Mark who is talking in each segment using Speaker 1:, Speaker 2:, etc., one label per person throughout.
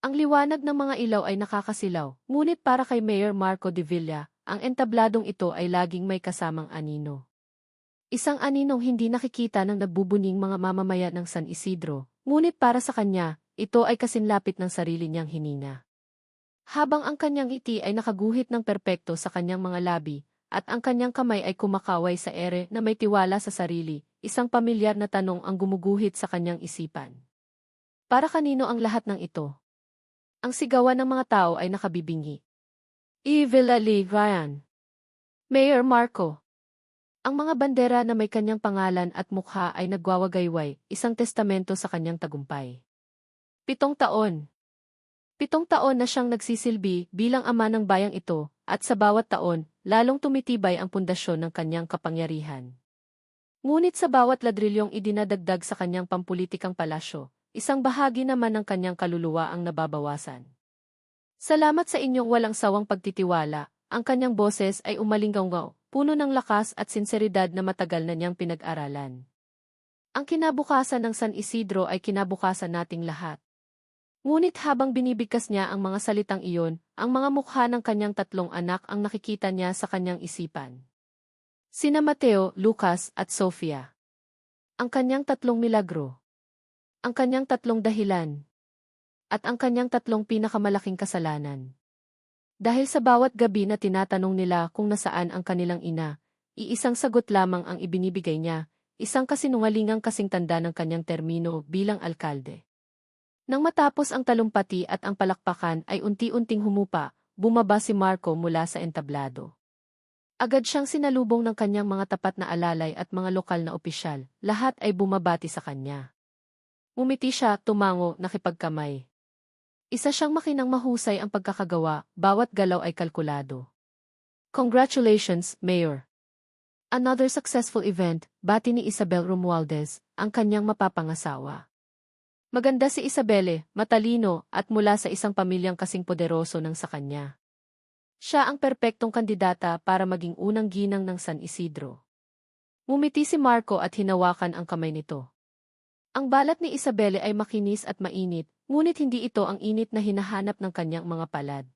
Speaker 1: Ang liwanag ng mga ilaw ay nakakasilaw, ngunit para kay Mayor Marco de Villa, ang entabladong ito ay laging may kasamang anino. Isang aninong hindi nakikita ng nagbubuning mga mamamayan ng San Isidro, ngunit para sa kanya, ito ay kasinlapit ng sarili niyang hininga. Habang ang kanyang ngiti ay nakaguhit ng perpekto sa kanyang mga labi, at ang kanyang kamay ay kumakaway sa ere na may tiwala sa sarili, isang pamilyar na tanong ang gumuguhit sa kanyang isipan. Para kanino ang lahat ng ito? Ang sigawan ng mga tao ay nakabibingi. Evil Ali Ryan. Mayor Marco. Ang mga bandera na may kanyang pangalan at mukha ay nagwawagayway, isang testamento sa kanyang tagumpay. 7 taon. 7 taon na siyang nagsisilbi bilang ama ng bayang ito, at sa bawat taon, lalong tumitibay ang pundasyon ng kanyang kapangyarihan. Ngunit sa bawat ladrilyong idinadagdag sa kanyang pampulitikang palasyo, isang bahagi naman ng kanyang kaluluwa ang nababawasan. Salamat sa inyong walang sawang pagtitiwala, ang kanyang boses ay umalinggaw, puno ng lakas at sinseridad na matagal na niyang pinag-aralan. Ang kinabukasan ng San Isidro ay kinabukasan nating lahat. Ngunit habang binibigkas niya ang mga salitang iyon, ang mga mukha ng kanyang 3 anak ang nakikita niya sa kanyang isipan. Sina Mateo, Lucas, at Sofia. Ang kanyang 3 milagro. Ang kanyang 3 dahilan. At ang kanyang 3 pinakamalaking kasalanan. Dahil sa bawat gabi na tinatanong nila kung nasaan ang kanilang ina, iisang sagot lamang ang ibinibigay niya, isang kasinungalingang kasing tanda ng kanyang termino bilang alkalde. Nang matapos ang talumpati at ang palakpakan ay unti-unting humupa, bumaba si Marco mula sa entablado. Agad siyang sinalubong ng kanyang mga tapat na alalay at mga lokal na opisyal, lahat ay bumabati sa kanya. Umiti siya, tumango, nakipagkamay. Isa siyang makinang mahusay ang pagkakagawa, bawat galaw ay kalkulado. Congratulations, Mayor! Another successful event, bati ni Isabel Romualdez, ang kanyang mapapangasawa. Maganda si Isabelle, matalino, at mula sa isang pamilyang kasing poderoso ng sa kanya. Siya ang perpektong kandidata para maging unang ginang ng San Isidro. Ngumiti si Marco at hinawakan ang kamay nito. Ang balat ni Isabelle ay makinis at mainit, ngunit hindi ito ang init na hinahanap ng kanyang mga palad.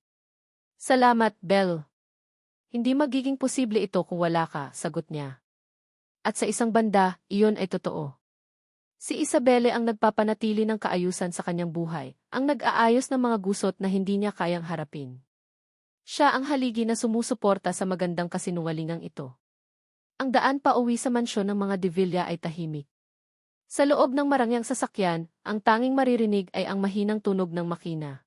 Speaker 1: Salamat, Belle. Hindi magiging posible ito kung wala ka, sagot niya. At sa isang banda, iyon ay totoo. Si Isabelle ang nagpapanatili ng kaayusan sa kanyang buhay, ang nag-aayos ng mga gusot na hindi niya kayang harapin. Siya ang haligi na sumusuporta sa magandang kasinungalingang ito. Ang daan pa uwi sa mansyon ng mga De Villa ay tahimik. Sa loob ng marangyang sasakyan, ang tanging maririnig ay ang mahinang tunog ng makina.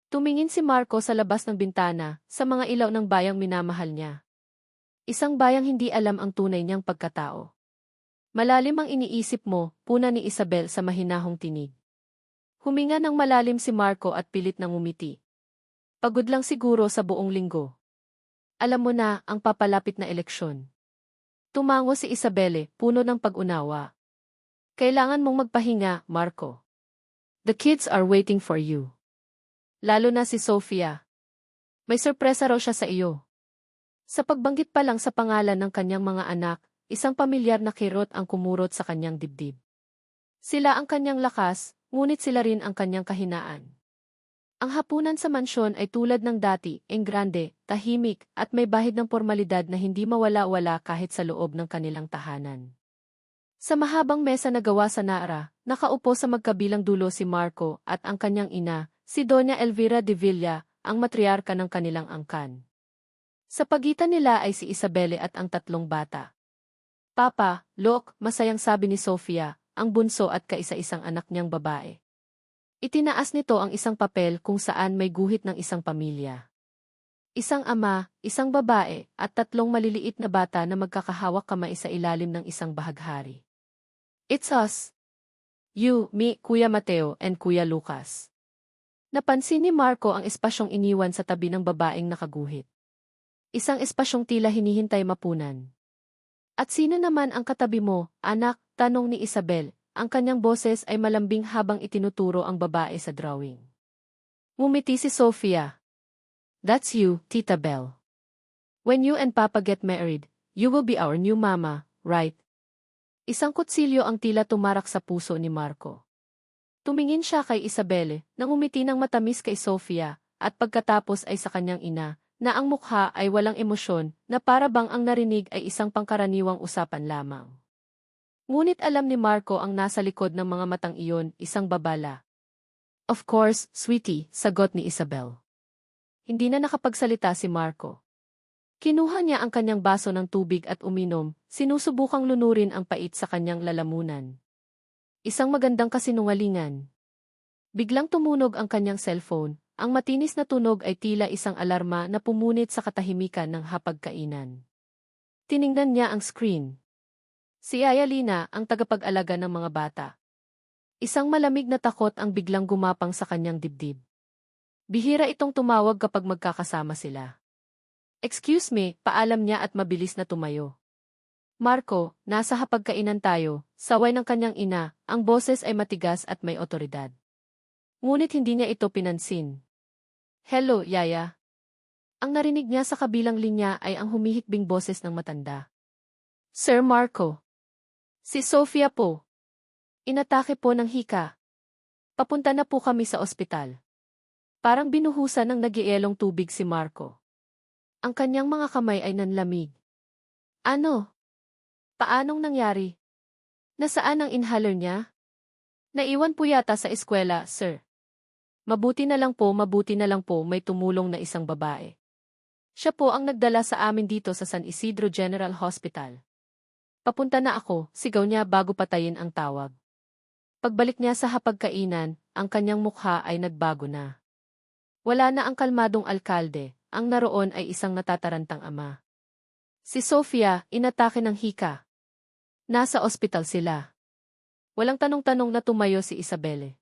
Speaker 1: Tumingin si Marco sa labas ng bintana, sa mga ilaw ng bayang minamahal niya. Isang bayang hindi alam ang tunay niyang pagkatao. Malalim ang iniisip mo, puna ni Isabel sa mahinahong tinig. Huminga ng malalim si Marco at pilit nang umiti. Pagod lang siguro sa buong linggo. Alam mo na, ang papalapit na eleksyon. Tumango si Isabelle, puno ng pag-unawa. Kailangan mong magpahinga, Marco. The kids are waiting for you. Lalo na si Sofia. May sorpresa raw siya sa iyo. Sa pagbanggit pa lang sa pangalan ng kanyang mga anak, isang pamilyar na kirot ang kumurot sa kanyang dibdib. Sila ang kanyang lakas, ngunit sila rin ang kanyang kahinaan. Ang hapunan sa mansyon ay tulad ng dati, grande, tahimik, at may bahid ng formalidad na hindi mawala-wala kahit sa loob ng kanilang tahanan. Sa mahabang mesa na gawa sa Nara, nakaupo sa magkabilang dulo si Marco at ang kanyang ina, si Doña Elvira de Villa, ang matriarka ng kanilang angkan. Sa pagitan nila ay si Isabelle at ang 3 bata. Papa, look, masayang sabi ni Sofia, ang bunso at kaisa-isang anak niyang babae. Itinaas nito ang isang papel kung saan may guhit ng isang pamilya. Isang ama, isang babae, at 3 maliliit na bata na magkakahawak kamay sa ilalim ng isang bahaghari. It's us. You, me, Kuya Mateo, and Kuya Lucas. Napansin ni Marco ang espasyong iniwan sa tabi ng babaeng nakaguhit. Isang espasyong tila hinihintay mapunan. At sino naman ang katabi mo, anak? Tanong ni Isabel. Ang kanyang boses ay malambing habang itinuturo ang babae sa drawing. Ngumiti si Sofia. That's you, Tita Belle. When you and Papa get married, you will be our new mama, right? Isang kutsilyo ang tila tumarak sa puso ni Marco. Tumingin siya kay Isabelle, nang umiti ng matamis kay Sofia, at pagkatapos ay sa kanyang ina, na ang mukha ay walang emosyon, na para bang ang narinig ay isang pangkaraniwang usapan lamang. Ngunit alam ni Marco ang nasa likod ng mga matang iyon, isang babala. Of course, sweetie, sagot ni Isabel. Hindi na nakapagsalita si Marco. Kinuha niya ang kanyang baso ng tubig at uminom, sinusubukang lunurin ang pait sa kanyang lalamunan. Isang magandang kasinungalingan. Biglang tumunog ang kanyang cellphone, ang matinis na tunog ay tila isang alarma na pumunit sa katahimikan ng hapagkainan. Tiningnan niya ang screen. Si Ayalina, ang tagapag-alaga ng mga bata. Isang malamig na takot ang biglang gumapang sa kanyang dibdib. Bihira itong tumawag kapag magkakasama sila. Excuse me, paalam niya at mabilis na tumayo. Marco, nasa hapagkainan tayo, saway ng kanyang ina, ang boses ay matigas at may otoridad. Ngunit hindi niya ito pinansin. Hello, Yaya. Ang narinig niya sa kabilang linya ay ang humihikbing boses ng matanda. Sir Marco. Si Sofia po. Inatake po ng hika. Papunta na po kami sa ospital. Parang binuhusan ng nagielong tubig si Marco. Ang kanyang mga kamay ay nanlamig. Ano? Paanong nangyari? Nasaan ang inhaler niya? Naiwan po yata sa eskwela, sir. Mabuti na lang po may tumulong na isang babae. Siya po ang nagdala sa amin dito sa San Isidro General Hospital. Papunta na ako, sigaw niya bago patayin ang tawag. Pagbalik niya sa hapagkainan, ang kanyang mukha ay nagbago na. Wala na ang kalmadong alkalde, ang naroon ay isang natatarantang ama. Si Sofia, inatake ng hika. Nasa ospital sila. Walang tanong-tanong na tumayo si Isabelle.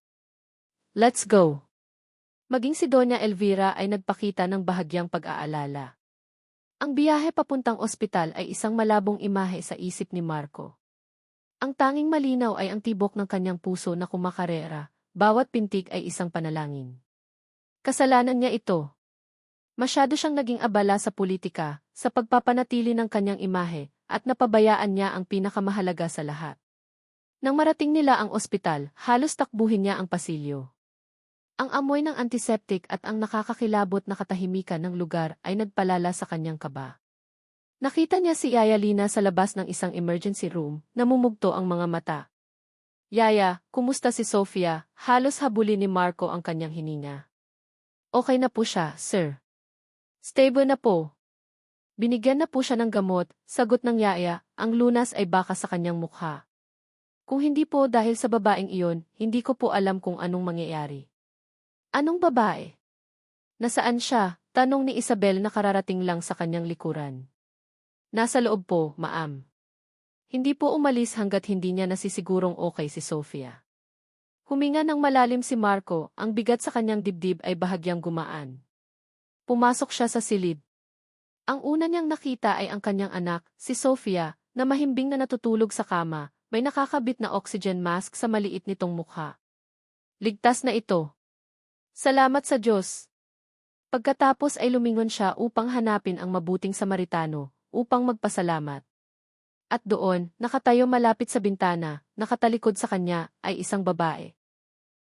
Speaker 1: Let's go. Maging si Doña Elvira ay nagpakita ng bahagyang pag-aalala. Ang biyahe papuntang ospital ay isang malabong imahe sa isip ni Marco. Ang tanging malinaw ay ang tibok ng kanyang puso na kumakarera, bawat pintig ay isang panalangin. Kasalanan niya ito. Masyado siyang naging abala sa politika, sa pagpapanatili ng kanyang imahe, at napabayaan niya ang pinakamahalaga sa lahat. Nang marating nila ang ospital, halos takbuhin niya ang pasilyo. Ang amoy ng antiseptic at ang nakakakilabot na katahimikan ng lugar ay nagpalala sa kanyang kaba. Nakita niya si Yaya Lina sa labas ng isang emergency room, namumugto ang mga mata. Yaya, kumusta si Sofia? Halos habulin ni Marco ang kanyang hininga. Okay na po siya, sir. Stable na po. Binigyan na po siya ng gamot, sagot ng Yaya, ang lunas ay baka sa kanyang mukha. Kung hindi po dahil sa babaeng iyon, hindi ko po alam kung anong mangyayari. Anong babae? Nasaan siya? Tanong ni Isabel na kararating lang sa kanyang likuran. Nasa loob po, ma'am. Hindi po umalis hanggat hindi niya nasisigurong okay si Sofia. Huminga ng malalim si Marco, ang bigat sa kanyang dibdib ay bahagyang gumaan. Pumasok siya sa silid. Ang una niyang nakita ay ang kanyang anak, si Sofia, na mahimbing na natutulog sa kama, may nakakabit na oxygen mask sa maliit nitong mukha. Ligtas na ito. Salamat sa Diyos. Pagkatapos ay lumingon siya upang hanapin ang mabuting Samaritano, upang magpasalamat. At doon, nakatayo malapit sa bintana, nakatalikod sa kanya, ay isang babae.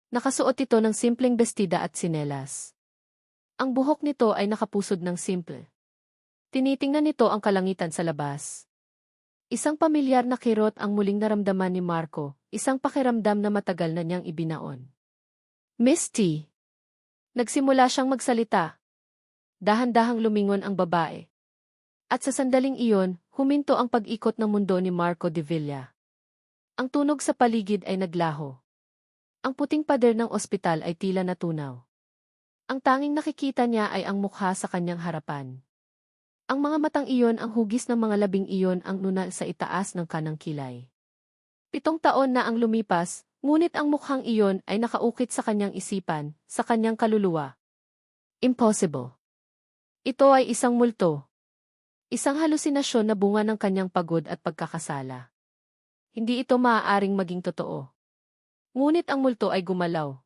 Speaker 1: Nakasuot ito ng simpleng bestida at sinelas. Ang buhok nito ay nakapusod ng simple. Tinitingnan nito ang kalangitan sa labas. Isang pamilyar na kirot ang muling naramdaman ni Marco, isang pakiramdam na matagal na niyang ibinaon. Misty. Nagsimula siyang magsalita. Dahan-dahang lumingon ang babae. At sa sandaling iyon, huminto ang pag-ikot ng mundo ni Marco de Villa. Ang tunog sa paligid ay naglaho. Ang puting pader ng ospital ay tila natunaw. Ang tanging nakikita niya ay ang mukha sa kanyang harapan. Ang mga matang iyon ang hugis ng mga labing iyon ang nunal sa itaas ng kanang kilay. 7 taon na ang lumipas, ngunit ang mukhang iyon ay nakaukit sa kanyang isipan, sa kanyang kaluluwa. Impossible. Ito ay isang multo. Isang halusinasyon na bunga ng kanyang pagod at pagkakasala. Hindi ito maaaring maging totoo. Ngunit ang multo ay gumalaw.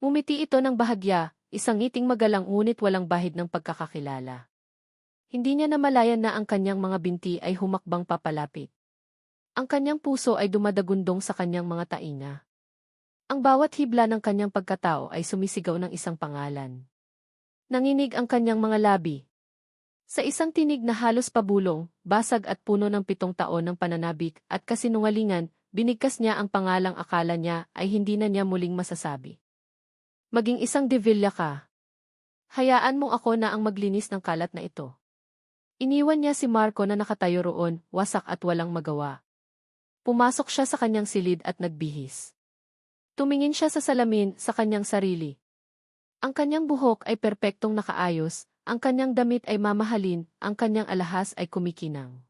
Speaker 1: Ngumiti ito ng bahagya, isang ngiting magalang ngunit walang bahid ng pagkakakilala. Hindi niya namalayan na ang kanyang mga binti ay humakbang papalapit. Ang kanyang puso ay dumadagundong sa kanyang mga tainga. Ang bawat hibla ng kanyang pagkatao ay sumisigaw ng isang pangalan. Nanginig ang kanyang mga labi. Sa isang tinig na halos pabulong, basag at puno ng 7 taon ng pananabik at kasinungalingan, binigkas niya ang pangalang akala niya ay hindi na niya muling masasabi. Maging isang De Villa ka. Hayaan mo ako na ang maglinis ng kalat na ito. Iniwan niya si Marco na nakatayo roon, wasak at walang magawa. Pumasok siya sa kanyang silid at nagbihis. Tumingin siya sa salamin sa kanyang sarili. Ang kanyang buhok ay perpektong nakaayos, ang kanyang damit ay mamahalin, ang kanyang alahas ay kumikinang.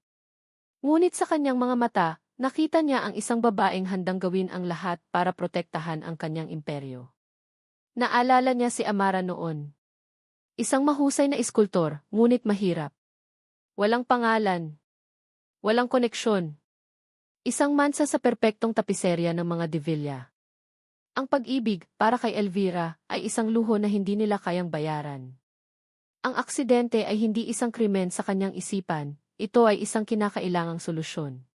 Speaker 1: Ngunit sa kanyang mga mata, nakita niya ang isang babaeng handang gawin ang lahat para protektahan ang kanyang imperyo. Naalala niya si Amara noon. Isang mahusay na iskultor, ngunit mahirap. Walang pangalan. Walang koneksyon. Isang mansa sa perpektong tapiserya ng mga De Villa. Ang pag-ibig, para kay Elvira, ay isang luho na hindi nila kayang bayaran. Ang aksidente ay hindi isang krimen sa kanyang isipan, ito ay isang kinakailangang solusyon.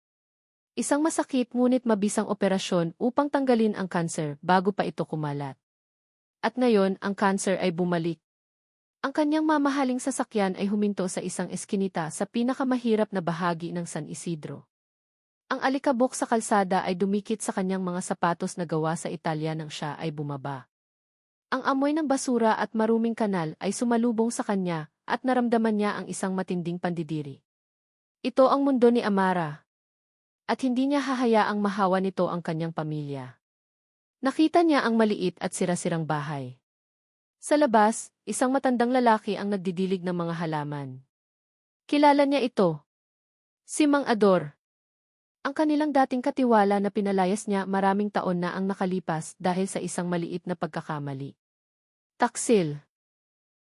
Speaker 1: Isang masakit ngunit mabisang operasyon upang tanggalin ang kanser bago pa ito kumalat. At ngayon, ang kanser ay bumalik. Ang kanyang mamahaling sasakyan ay huminto sa isang eskinita sa pinakamahirap na bahagi ng San Isidro. Ang alikabok sa kalsada ay dumikit sa kanyang mga sapatos na gawa sa Italia nang siya ay bumaba. Ang amoy ng basura at maruming kanal ay sumalubong sa kanya at naramdaman niya ang isang matinding pandidiri. Ito ang mundo ni Amara. At hindi niya hahayaang mahawa nito ang kanyang pamilya. Nakita niya ang maliit at sirasirang bahay. Sa labas, isang matandang lalaki ang nagdidilig ng mga halaman. Kilala niya ito. Si Mang Ador. Ang kanilang dating katiwala na pinalayas niya maraming taon na ang nakalipas dahil sa isang maliit na pagkakamali. Taksil.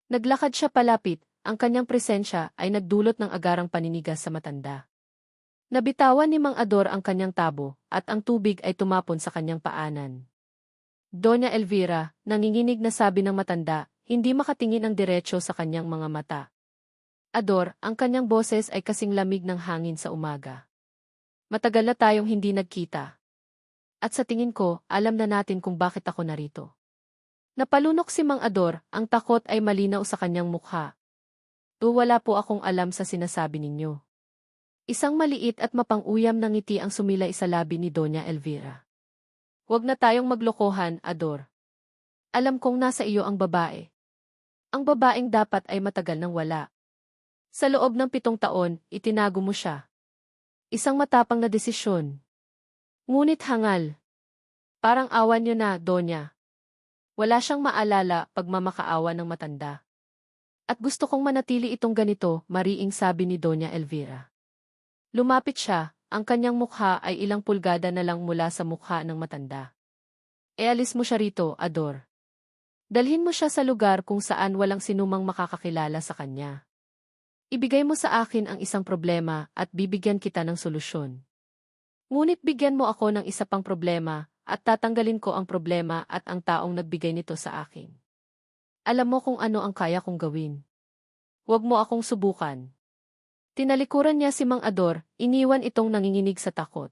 Speaker 1: Naglakad siya palapit, ang kanyang presensya ay nagdulot ng agarang paninigas sa matanda. Nabitawan ni Mang Ador ang kanyang tabo, at ang tubig ay tumapon sa kanyang paanan. Doña Elvira, nanginginig na sabi ng matanda, hindi makatingin ang diretsyo sa kanyang mga mata. Ador, ang kanyang boses ay kasing lamig ng hangin sa umaga. Matagal na tayong hindi nagkita. At sa tingin ko, alam na natin kung bakit ako narito. Napalunok si Mang Ador, ang takot ay malinaw sa kanyang mukha. Wala po akong alam sa sinasabi ninyo. Isang maliit at mapang-uyam na ngiti ang sumilay sa labi ni Doña Elvira. Huwag na tayong maglokohan, Ador. Alam kong nasa iyo ang babae. Ang babaeng dapat ay matagal nang wala. Sa loob ng 7 taon, itinago mo siya. Isang matapang na desisyon. Ngunit hangal. Parang awan niyo na, Donya. Wala siyang maalala pagmamakaawa ng matanda. At gusto kong manatili itong ganito, mariing sabi ni Doña Elvira. Lumapit siya, ang kanyang mukha ay ilang pulgada na lang mula sa mukha ng matanda. Alis mo siya rito, Ador. Dalhin mo siya sa lugar kung saan walang sinumang makakakilala sa kanya. Ibigay mo sa akin ang isang problema at bibigyan kita ng solusyon. Ngunit bigyan mo ako ng isa pang problema at tatanggalin ko ang problema at ang taong nagbigay nito sa akin. Alam mo kung ano ang kaya kong gawin. Huwag mo akong subukan. Tinalikuran niya si Mang Ador, iniwan itong nanginginig sa takot.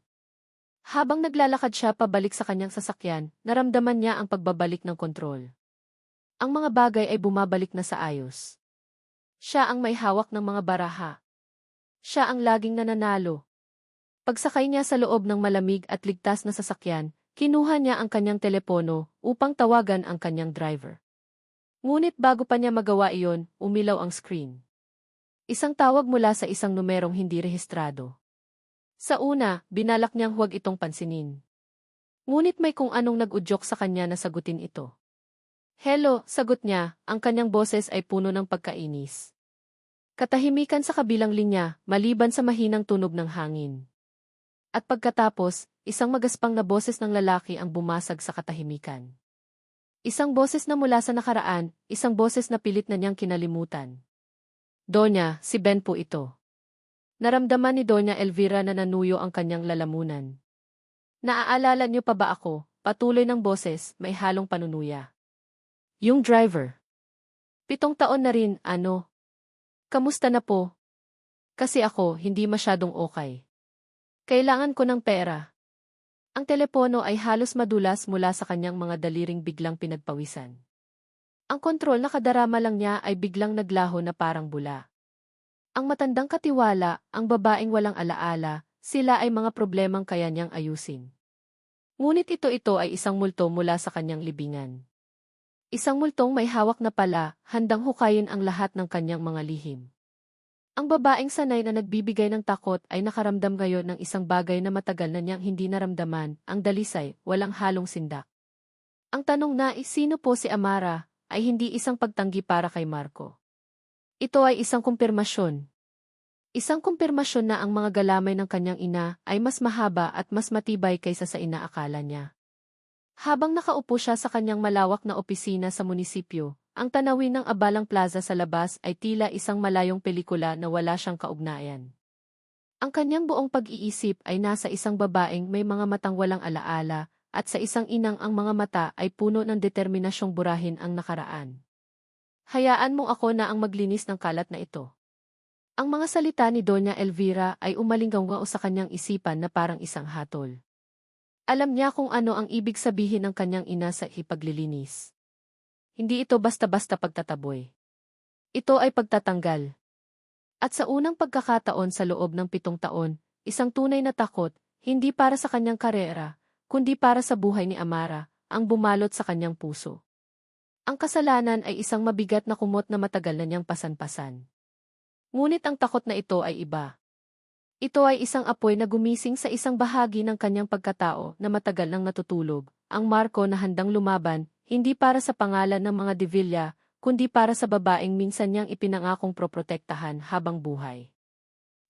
Speaker 1: Habang naglalakad siya pabalik sa kanyang sasakyan, naramdaman niya ang pagbabalik ng kontrol. Ang mga bagay ay bumabalik na sa ayos. Siya ang may hawak ng mga baraha. Siya ang laging nananalo. Pagsakay niya sa loob ng malamig at ligtas na sasakyan, kinuha niya ang kanyang telepono upang tawagan ang kanyang driver. Ngunit bago pa niya magawa iyon, umilaw ang screen. Isang tawag mula sa isang numerong hindi rehistrado. Sa una, binalak niyang huwag itong pansinin. Ngunit may kung anong nag-udyok sa kanya na sagutin ito. Hello, sagot niya, ang kanyang boses ay puno ng pagkainis. Katahimikan sa kabilang linya, maliban sa mahinang tunog ng hangin. At pagkatapos, isang magaspang na boses ng lalaki ang bumasag sa katahimikan. Isang boses na mula sa nakaraan, isang boses na pilit na niyang kinalimutan. Donya, si Ben po ito. Naramdaman ni Doña Elvira na nanuyo ang kanyang lalamunan. Naaalala niyo pa ba ako? Patuloy ng boses, may halong panunuya. Yung driver. 7 taon na rin, ano? Kamusta na po? Kasi ako, hindi masyadong okay. Kailangan ko ng pera. Ang telepono ay halos madulas mula sa kanyang mga daliring biglang pinagpawisan. Ang kontrol na kadarama lang niya ay biglang naglaho na parang bula. Ang matandang katiwala, ang babaeng walang alaala, sila ay mga problemang kaya niyang ayusin. Ngunit ito ay isang multo mula sa kanyang libingan. Isang multong may hawak na pala, handang hukayin ang lahat ng kanyang mga lihim. Ang babaeng sanay na nagbibigay ng takot ay nakaramdam ngayon ng isang bagay na matagal na niyang hindi naramdaman, ang dalisay, walang halong sindak. Ang tanong na sino po si Amara ay hindi isang pagtanggi para kay Marco. Ito ay isang kumpirmasyon. Isang kumpirmasyon na ang mga galamay ng kanyang ina ay mas mahaba at mas matibay kaysa sa inaakala niya. Habang nakaupo siya sa kanyang malawak na opisina sa munisipyo, ang tanawin ng Abalang Plaza sa labas ay tila isang malayong pelikula na wala siyang kaugnayan. Ang kanyang buong pag-iisip ay nasa isang babaeng may mga matang walang alaala, at sa isang inang ang mga mata ay puno ng determinasyong burahin ang nakaraan. Hayaan mo ako na ang maglinis ng kalat na ito. Ang mga salita ni Doña Elvira ay umalinggaw sa kanyang isipan na parang isang hatol. Alam niya kung ano ang ibig sabihin ng kanyang ina sa ipaglilinis. Hindi ito basta-basta pagtataboy. Ito ay pagtatanggal. At sa unang pagkakataon sa loob ng 7 taon, isang tunay na takot, hindi para sa kanyang karera, kundi para sa buhay ni Amara, ang bumalot sa kanyang puso. Ang kasalanan ay isang mabigat na kumot na matagal na niyang pasan-pasan. Ngunit ang takot na ito ay iba. Ito ay isang apoy na gumising sa isang bahagi ng kanyang pagkatao na matagal nang natutulog, ang Marco na handang lumaban, hindi para sa pangalan ng mga De Villa, kundi para sa babaeng minsan niyang ipinangakong proprotektahan habang buhay.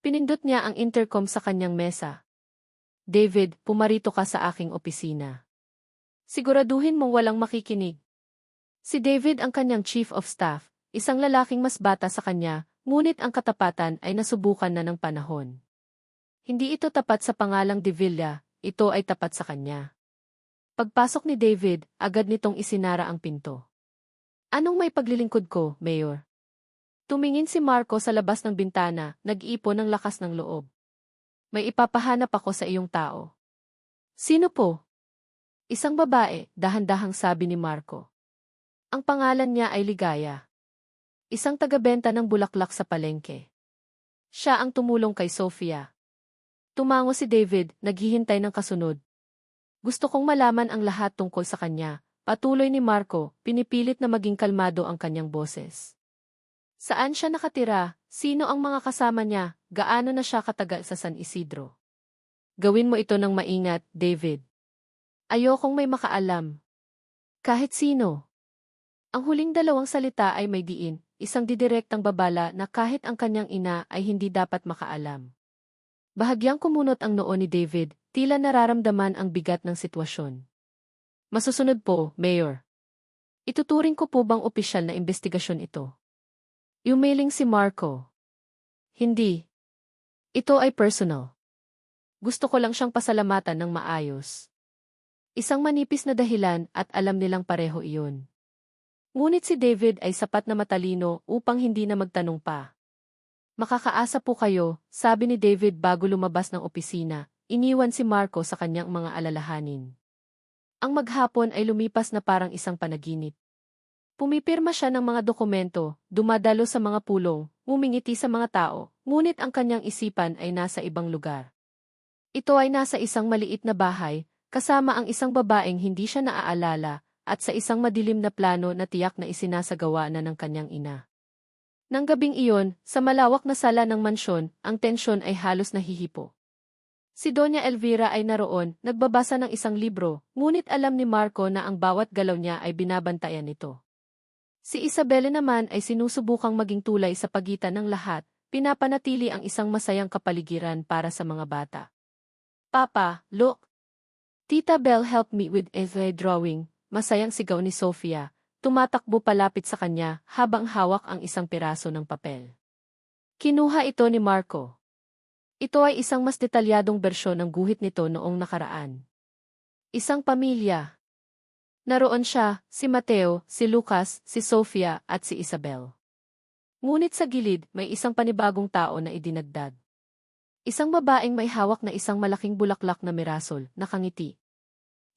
Speaker 1: Pinindot niya ang intercom sa kanyang mesa. David, pumarito ka sa aking opisina. Siguraduhin mong walang makikinig. Si David ang kanyang chief of staff, isang lalaking mas bata sa kanya, ngunit ang katapatan ay nasubukan na ng panahon. Hindi ito tapat sa pangalang De Villa, ito ay tapat sa kanya. Pagpasok ni David, agad nitong isinara ang pinto. Anong may paglilingkod ko, Mayor? Tumingin si Marco sa labas ng bintana, nag-iipon ng lakas ng loob. May ipapahanap ako sa iyong tao. Sino po? Isang babae, dahan-dahang sabi ni Marco. Ang pangalan niya ay Ligaya. Isang tagabenta ng bulaklak sa palengke. Siya ang tumulong kay Sofia. Tumango si David, naghihintay ng kasunod. Gusto kong malaman ang lahat tungkol sa kanya, patuloy ni Marco, pinipilit na maging kalmado ang kanyang boses. Saan siya nakatira? Sino ang mga kasama niya? Gaano na siya katagal sa San Isidro? Gawin mo ito ng maingat, David. Ayokong may makaalam. Kahit sino. Ang huling 2 salita ay may diin, isang didirektang babala na kahit ang kanyang ina ay hindi dapat makaalam. Bahagyang kumunot ang noo ni David, tila nararamdaman ang bigat ng sitwasyon. Masusunod po, Mayor. Ituturing ko po bang opisyal na investigasyon ito? Umailing si Marco. Hindi. Ito ay personal. Gusto ko lang siyang pasalamatan ng maayos. Isang manipis na dahilan at alam nilang pareho iyon. Ngunit si David ay sapat na matalino upang hindi na magtanong pa. Makakaasa po kayo, sabi ni David bago lumabas ng opisina, iniwan si Marco sa kanyang mga alalahanin. Ang maghapon ay lumipas na parang isang panaginip. Pumipirma siya ng mga dokumento, dumadalo sa mga pulong, ngumingiti sa mga tao, ngunit ang kanyang isipan ay nasa ibang lugar. Ito ay nasa isang maliit na bahay, kasama ang isang babaeng hindi siya naaalala, at sa isang madilim na plano na tiyak na isinasagawa na ng kanyang ina. Nang gabing iyon, sa malawak na sala ng mansyon, ang tensyon ay halos nahihipo. Si Doña Elvira ay naroon, nagbabasa ng isang libro, ngunit alam ni Marco na ang bawat galaw niya ay binabantayan nito. Si Isabela naman ay sinusubukang maging tulay sa pagitan ng lahat, pinapanatili ang isang masayang kapaligiran para sa mga bata. Papa, look! Tita Belle helped me with a drawing, masayang sigaw ni Sofia. Tumatakbo palapit sa kanya habang hawak ang isang piraso ng papel. Kinuha ito ni Marco. Ito ay isang mas detalyadong bersyon ng guhit nito noong nakaraan. Isang pamilya. Naroon siya, si Mateo, si Lucas, si Sofia, at si Isabel. Ngunit sa gilid, may isang panibagong tao na idinagdag. Isang babaeng may hawak na isang malaking bulaklak na mirasol, nakangiti.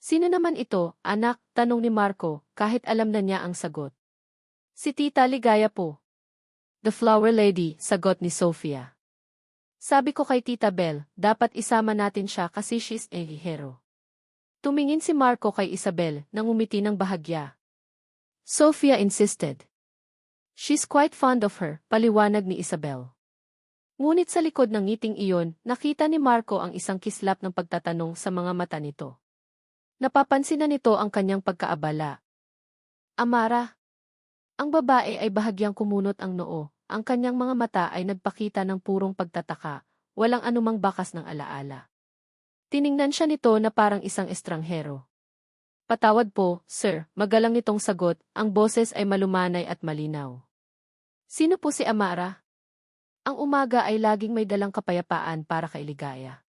Speaker 1: Sino naman ito, anak? Tanong ni Marco, kahit alam na niya ang sagot. Si Tita Ligaya po. The Flower Lady, sagot ni Sofia. Sabi ko kay Tita Belle, dapat isama natin siya kasi she's a hero. Tumingin si Marco kay Isabel, nang umiti ng bahagya. Sofia insisted. She's quite fond of her, paliwanag ni Isabel. Ngunit sa likod ng ngiting iyon, nakita ni Marco ang isang kislap ng pagtatanong sa mga mata nito. Napapansin na nito ang kanyang pagkaabala. Amara. Ang babae ay bahagyang kumunot ang noo, ang kanyang mga mata ay nagpakita ng purong pagtataka, walang anumang bakas ng alaala. Tiningnan siya nito na parang isang estranghero. Patawad po, sir, magalang nitong sagot, ang boses ay malumanay at malinaw. Sino po si Amara? Ang umaga ay laging may dalang kapayapaan para kay Ligaya.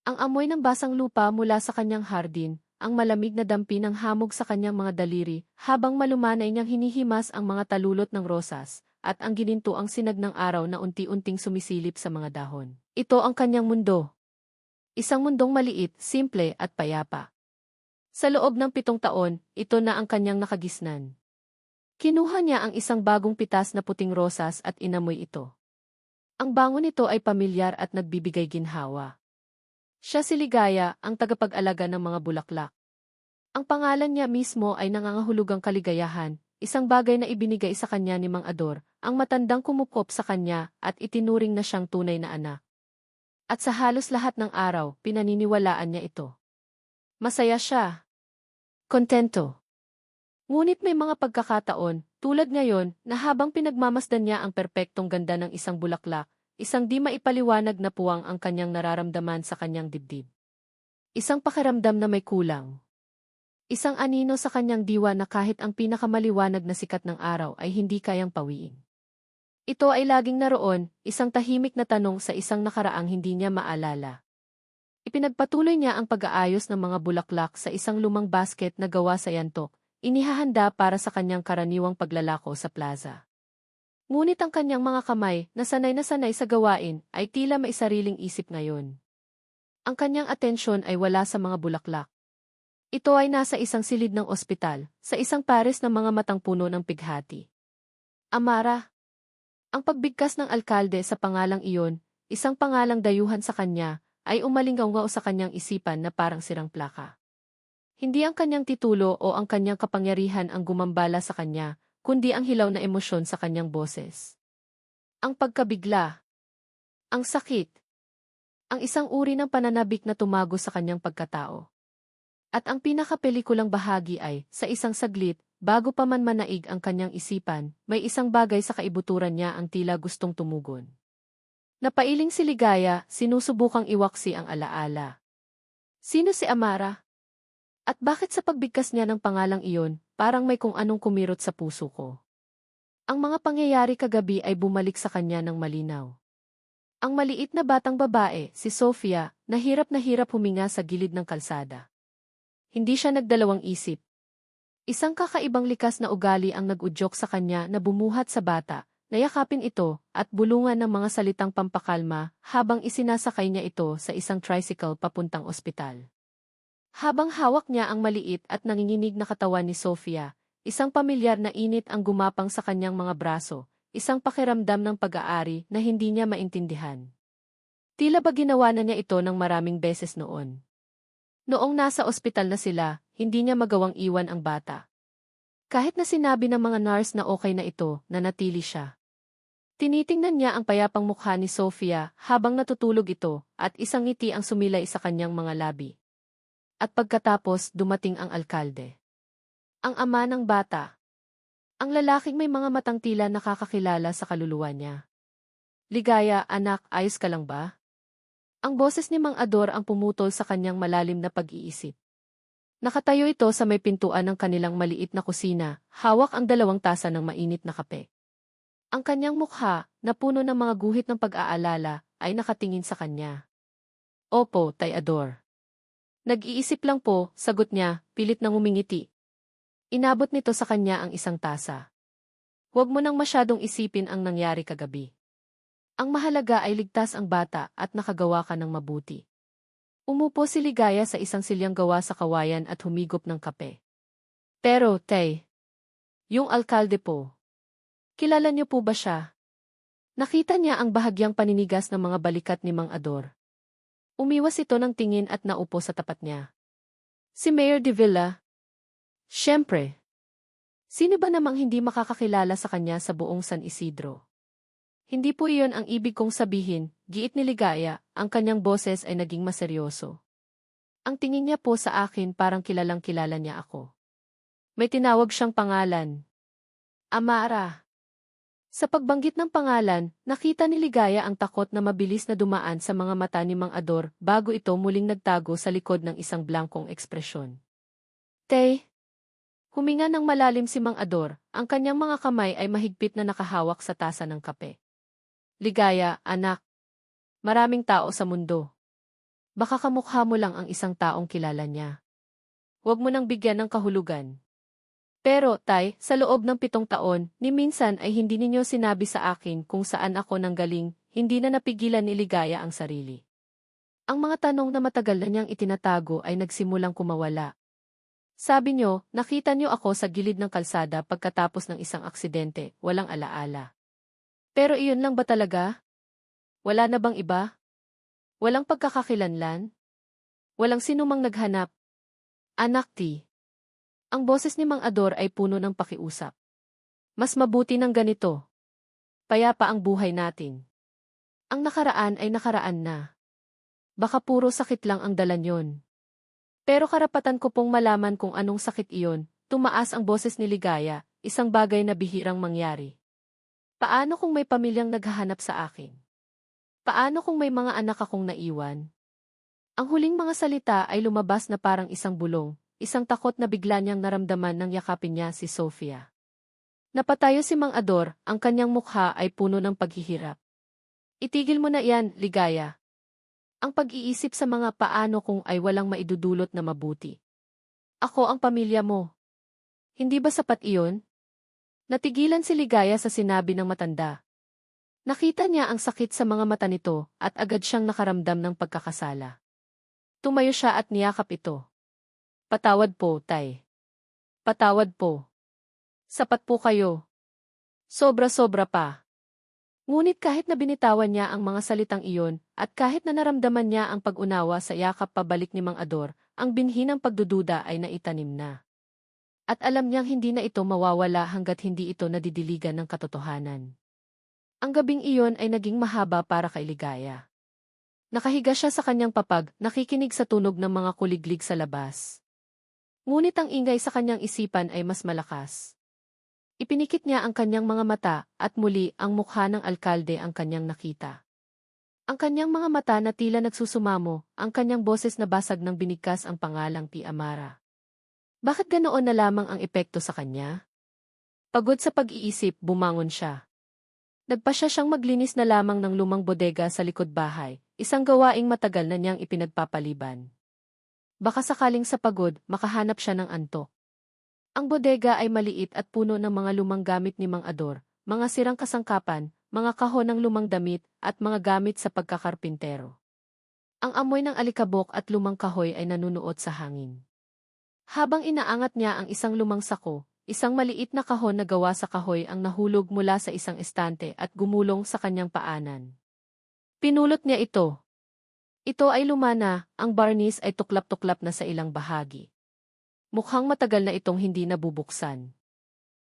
Speaker 1: Ang amoy ng basang lupa mula sa kanyang hardin, ang malamig na dampi ng hamog sa kanyang mga daliri, habang malumanay niyang hinihimas ang mga talulot ng rosas, at ang ginintuang sinag ng araw na unti-unting sumisilip sa mga dahon. Ito ang kanyang mundo. Isang mundong maliit, simple at payapa. Sa loob ng 7 taon, ito na ang kanyang nakagisnan. Kinuha niya ang isang bagong pitas na puting rosas at inamoy ito. Ang bango nito ay pamilyar at nagbibigay ginhawa. Siya si Ligaya, ang tagapag-alaga ng mga bulaklak. Ang pangalan niya mismo ay nangangahulugang kaligayahan, isang bagay na ibinigay sa kanya ni Mang Ador, ang matandang kumukop sa kanya at itinuring na siyang tunay na anak. At sa halos lahat ng araw, pinaniniwalaan niya ito. Masaya siya. Kontento. Ngunit may mga pagkakataon, tulad ngayon, na habang pinagmamasdan niya ang perpektong ganda ng isang bulaklak, isang di maipaliwanag na puwang ang kanyang nararamdaman sa kanyang dibdib. Isang pakiramdam na may kulang. Isang anino sa kanyang diwa na kahit ang pinakamaliwanag na sikat ng araw ay hindi kayang pawiin. Ito ay laging naroon, isang tahimik na tanong sa isang nakaraang hindi niya maalala. Ipinagpatuloy niya ang pag-aayos ng mga bulaklak sa isang lumang basket na gawa sa yantok, inihahanda para sa kanyang karaniwang paglalako sa plaza. Ngunit ang kanyang mga kamay, na sanay sa gawain, ay tila may sariling isip ngayon. Ang kanyang atensyon ay wala sa mga bulaklak. Ito ay nasa isang silid ng ospital, sa isang pares ng mga matang puno ng pighati. Amara. Ang pagbigkas ng alkalde sa pangalang iyon, isang pangalang dayuhan sa kanya, ay umalingaw sa kanyang isipan na parang sirang plaka. Hindi ang kanyang titulo o ang kanyang kapangyarihan ang gumambala sa kanya, kundi ang hilaw na emosyon sa kanyang boses. Ang pagkabigla. Ang sakit. Ang isang uri ng pananabik na tumago sa kanyang pagkatao. At ang pinakapelikulang bahagi ay, sa isang saglit, bago pa man manaig ang kanyang isipan, may isang bagay sa kaibuturan niya ang tila gustong tumugon. Napailing si Ligaya, sinusubukang iwaksi ang alaala. Sino si Amara? At bakit sa pagbigkas niya ng pangalang iyon, parang may kung anong kumirot sa puso ko? Ang mga pangyayari kagabi ay bumalik sa kanya ng malinaw. Ang maliit na batang babae, si Sofia, na hirap huminga sa gilid ng kalsada. Hindi siya nagdalawang isip. Isang kakaibang likas na ugali ang nag-udyok sa kanya na bumuhat sa bata, nayakapin ito, at bulungan ng mga salitang pampakalma habang isinasakay niya ito sa isang tricycle papuntang ospital. Habang hawak niya ang maliit at nanginginig na katawan ni Sofia, isang pamilyar na init ang gumapang sa kanyang mga braso, isang pakiramdam ng pag-aari na hindi niya maintindihan. Tila ba ginawa na niya ito ng maraming beses noon. Noong nasa ospital na sila, hindi niya magawang iwan ang bata. Kahit na sinabi ng mga nurse na okay na ito, nanatili siya. Tinitingnan niya ang payapang mukha ni Sofia habang natutulog ito at isang ngiti ang sumilay sa kanyang mga labi. At pagkatapos dumating ang alkalde. Ang ama ng bata. Ang lalaking may mga matang tila nakakakilala sa kaluluwa niya. Ligaya, anak, ayos ka lang ba? Ang boses ni Mang Ador ang pumutol sa kanyang malalim na pag-iisip. Nakatayo ito sa may pintuan ng kanilang maliit na kusina, hawak ang 2 tasa ng mainit na kape. Ang kanyang mukha, na puno ng mga guhit ng pag-aalala, ay nakatingin sa kanya. Opo, Tay Ador. Nag-iisip lang po, sagot niya, pilit nang umingiti. Inabot nito sa kanya ang isang tasa. Huwag mo nang masyadong isipin ang nangyari kagabi. Ang mahalaga ay ligtas ang bata at nakagawa ka ng mabuti. Umupo si Ligaya sa isang silyang gawa sa kawayan at humigop ng kape. Pero, Tay, yung alkalde po. Kilala niyo po ba siya? Nakita niya ang bahagyang paninigas ng mga balikat ni Mang Ador. Umiwas ito ng tingin at naupo sa tapat niya. Si Mayor de Villa? Siyempre. Sino ba namang hindi makakakilala sa kanya sa buong San Isidro? Hindi po iyon ang ibig kong sabihin, giit ni Ligaya, ang kanyang boses ay naging maseryoso. Ang tingin niya po sa akin parang kilalang kilala niya ako. May tinawag siyang pangalan. Amara. Sa pagbanggit ng pangalan, nakita ni Ligaya ang takot na mabilis na dumaan sa mga mata ni Mang Ador bago ito muling nagtago sa likod ng isang blangkong ekspresyon. Tay! Huminga ng malalim si Mang Ador, ang kanyang mga kamay ay mahigpit na nakahawak sa tasa ng kape. Ligaya, anak. Maraming tao sa mundo. Baka kamukha mo lang ang isang taong kilala niya. Huwag mo nang bigyan ng kahulugan. Pero, Tay, sa loob ng 7 taon, ni minsan ay hindi ninyo sinabi sa akin kung saan ako nanggaling, hindi na napigilan ni Ligaya ang sarili. Ang mga tanong na matagal na niyang itinatago ay nagsimulang kumawala. Sabi niyo, nakita niyo ako sa gilid ng kalsada pagkatapos ng isang aksidente, walang alaala. Pero iyon lang ba talaga? Wala na bang iba? Walang pagkakakilanlan? Walang sinumang naghanap? Anak T. Ang boses ni Mang Ador ay puno ng pakiusap. Mas mabuti ng ganito. Payapa ang buhay natin. Ang nakaraan ay nakaraan na. Baka puro sakit lang ang dala niyon. Pero karapatan ko pong malaman kung anong sakit iyon, tumaas ang boses ni Ligaya, isang bagay na bihirang mangyari. Paano kung may pamilyang naghahanap sa akin? Paano kung may mga anak akong naiwan? Ang huling mga salita ay lumabas na parang isang bulong, isang takot na bigla niyang naramdaman nang yakapin niya si Sofia. Napatayo si Mang Ador, ang kanyang mukha ay puno ng paghihirap. Itigil mo na iyan, Ligaya. Ang pag-iisip sa mga paano kung ay walang maidudulot na mabuti. Ako ang pamilya mo. Hindi ba sapat iyon? Natigilan si Ligaya sa sinabi ng matanda. Nakita niya ang sakit sa mga mata nito at agad siyang nakaramdam ng pagkakasala. Tumayo siya at niyakap ito. Patawad po, Tay. Patawad po. Sapat po kayo. Sobra-sobra pa. Ngunit kahit na binitawan niya ang mga salitang iyon, at kahit na naramdaman niya ang pag-unawa sa yakap pabalik ni Mang Ador, ang binhi ng pagdududa ay naitanim na. At alam niyang hindi na ito mawawala hanggat hindi ito nadidiligan ng katotohanan. Ang gabing iyon ay naging mahaba para kay Ligaya. Nakahiga siya sa kanyang papag, nakikinig sa tunog ng mga kuliglig sa labas. Ngunit ang ingay sa kanyang isipan ay mas malakas. Ipinikit niya ang kanyang mga mata at muli ang mukha ng alkalde ang kanyang nakita. Ang kanyang mga mata na tila nagsusumamo, ang kanyang boses na basag ng binigkas ang pangalang P. Amara. Bakit ganoon na lamang ang epekto sa kanya? Pagod sa pag-iisip, bumangon siya. Nagpasya siyang maglinis na lamang ng lumang bodega sa likod bahay, isang gawaing matagal na niyang ipinagpapaliban. Baka sakaling sa pagod, makahanap siya ng antok. Ang bodega ay maliit at puno ng mga lumang gamit ni Mang Ador, mga sirang kasangkapan, mga kahon ng lumang damit, at mga gamit sa pagkakarpintero. Ang amoy ng alikabok at lumang kahoy ay nanunuot sa hangin. Habang inaangat niya ang isang lumang sako, isang maliit na kahon na gawa sa kahoy ang nahulog mula sa isang estante at gumulong sa kanyang paanan. Pinulot niya ito. Ito ay lumana, ang barnis ay tuklap-tuklap na sa ilang bahagi. Mukhang matagal na itong hindi nabubuksan.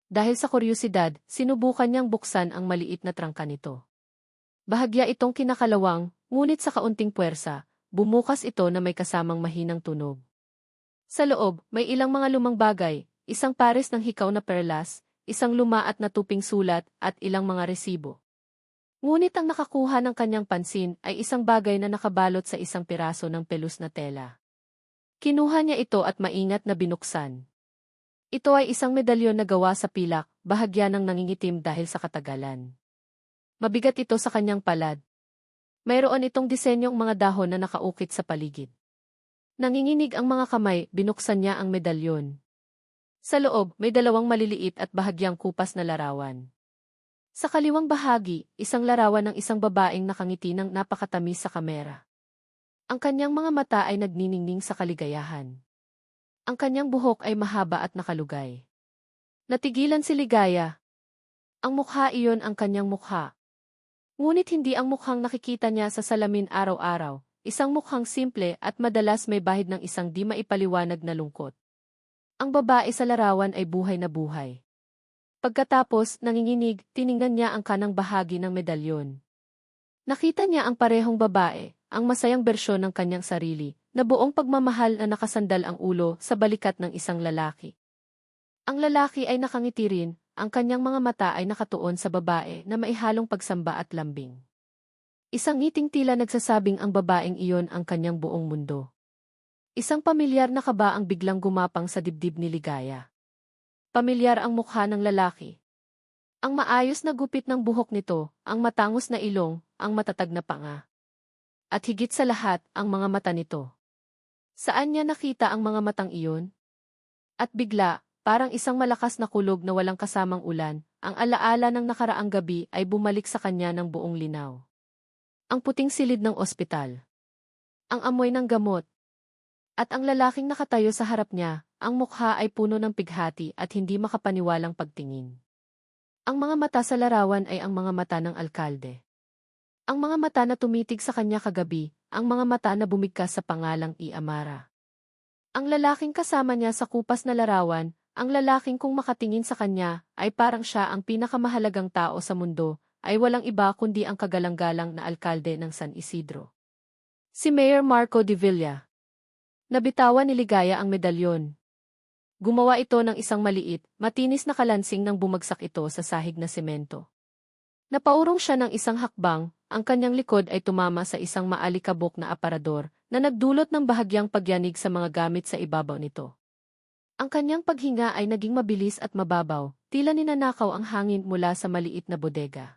Speaker 1: Dahil sa kuryosidad, sinubukan niyang buksan ang maliit na trangka nito. Bahagya itong kinakalawang, ngunit sa kaunting puwersa, bumukas ito na may kasamang mahinang tunog. Sa loob, may ilang mga lumang bagay, isang pares ng hikaw na perlas, isang luma at natuping sulat, at ilang mga resibo. Ngunit ang nakakuha ng kanyang pansin ay isang bagay na nakabalot sa isang piraso ng pelus na tela. Kinuha niya ito at maingat na binuksan. Ito ay isang medalyon na gawa sa pilak, bahagya ng nangingitim dahil sa katagalan. Mabigat ito sa kanyang palad. Mayroon itong disenyong mga dahon na nakaukit sa paligid. Nanginginig ang mga kamay, binuksan niya ang medalyon. Sa loob, may 2 maliliit at bahagyang kupas na larawan. Sa kaliwang bahagi, isang larawan ng isang babaeng nakangiti ng napakatamis sa kamera. Ang kanyang mga mata ay nagniningning sa kaligayahan. Ang kanyang buhok ay mahaba at nakalugay. Natigilan si Ligaya. Ang mukha iyon ang kanyang mukha. Ngunit hindi ang mukhang nakikita niya sa salamin araw-araw, isang mukhang simple at madalas may bahid ng isang di maipaliwanag na lungkot. Ang babae sa larawan ay buhay na buhay. Pagkatapos, nanginginig, tiningnan niya ang kanang bahagi ng medalyon. Nakita niya ang parehong babae, ang masayang bersyon ng kanyang sarili, na buong pagmamahal na nakasandal ang ulo sa balikat ng isang lalaki. Ang lalaki ay nakangiti rin, ang kanyang mga mata ay nakatuon sa babae na maihalong pagsamba at lambing. Isang ngiting tila nagsasabing ang babaeng iyon ang kanyang buong mundo. Isang pamilyar na kaba ang biglang gumapang sa dibdib ni Ligaya. Pamilyar ang mukha ng lalaki. Ang maayos na gupit ng buhok nito, ang matangos na ilong, ang matatag na panga. At higit sa lahat, ang mga mata nito. Saan niya nakita ang mga matang iyon? At bigla, parang isang malakas na kulog na walang kasamang ulan, ang alaala ng nakaraang gabi ay bumalik sa kanya ng buong linaw. Ang puting silid ng ospital. Ang amoy ng gamot. At ang lalaking nakatayo sa harap niya, ang mukha ay puno ng pighati at hindi makapaniwalang pagtingin. Ang mga mata sa larawan ay ang mga mata ng alkalde. Ang mga mata na tumitig sa kanya kagabi, ang mga mata na bumigkas sa pangalang Amara. Ang lalaking kasama niya sa kupas na larawan, ang lalaking kung makatingin sa kanya, ay parang siya ang pinakamahalagang tao sa mundo, ay walang iba kundi ang kagalang-galang na alkalde ng San Isidro. Si Mayor Marco de Villa. Nabitawan ni Ligaya ang medalyon. Gumawa ito ng isang maliit, matinis na kalansing nang bumagsak ito sa sahig na semento. Napaurong siya ng isang hakbang, ang kanyang likod ay tumama sa isang maalikabok na aparador na nagdulot ng bahagyang pagyanig sa mga gamit sa ibabaw nito. Ang kanyang paghinga ay naging mabilis at mababaw, tila ninanakaw ang hangin mula sa maliit na bodega.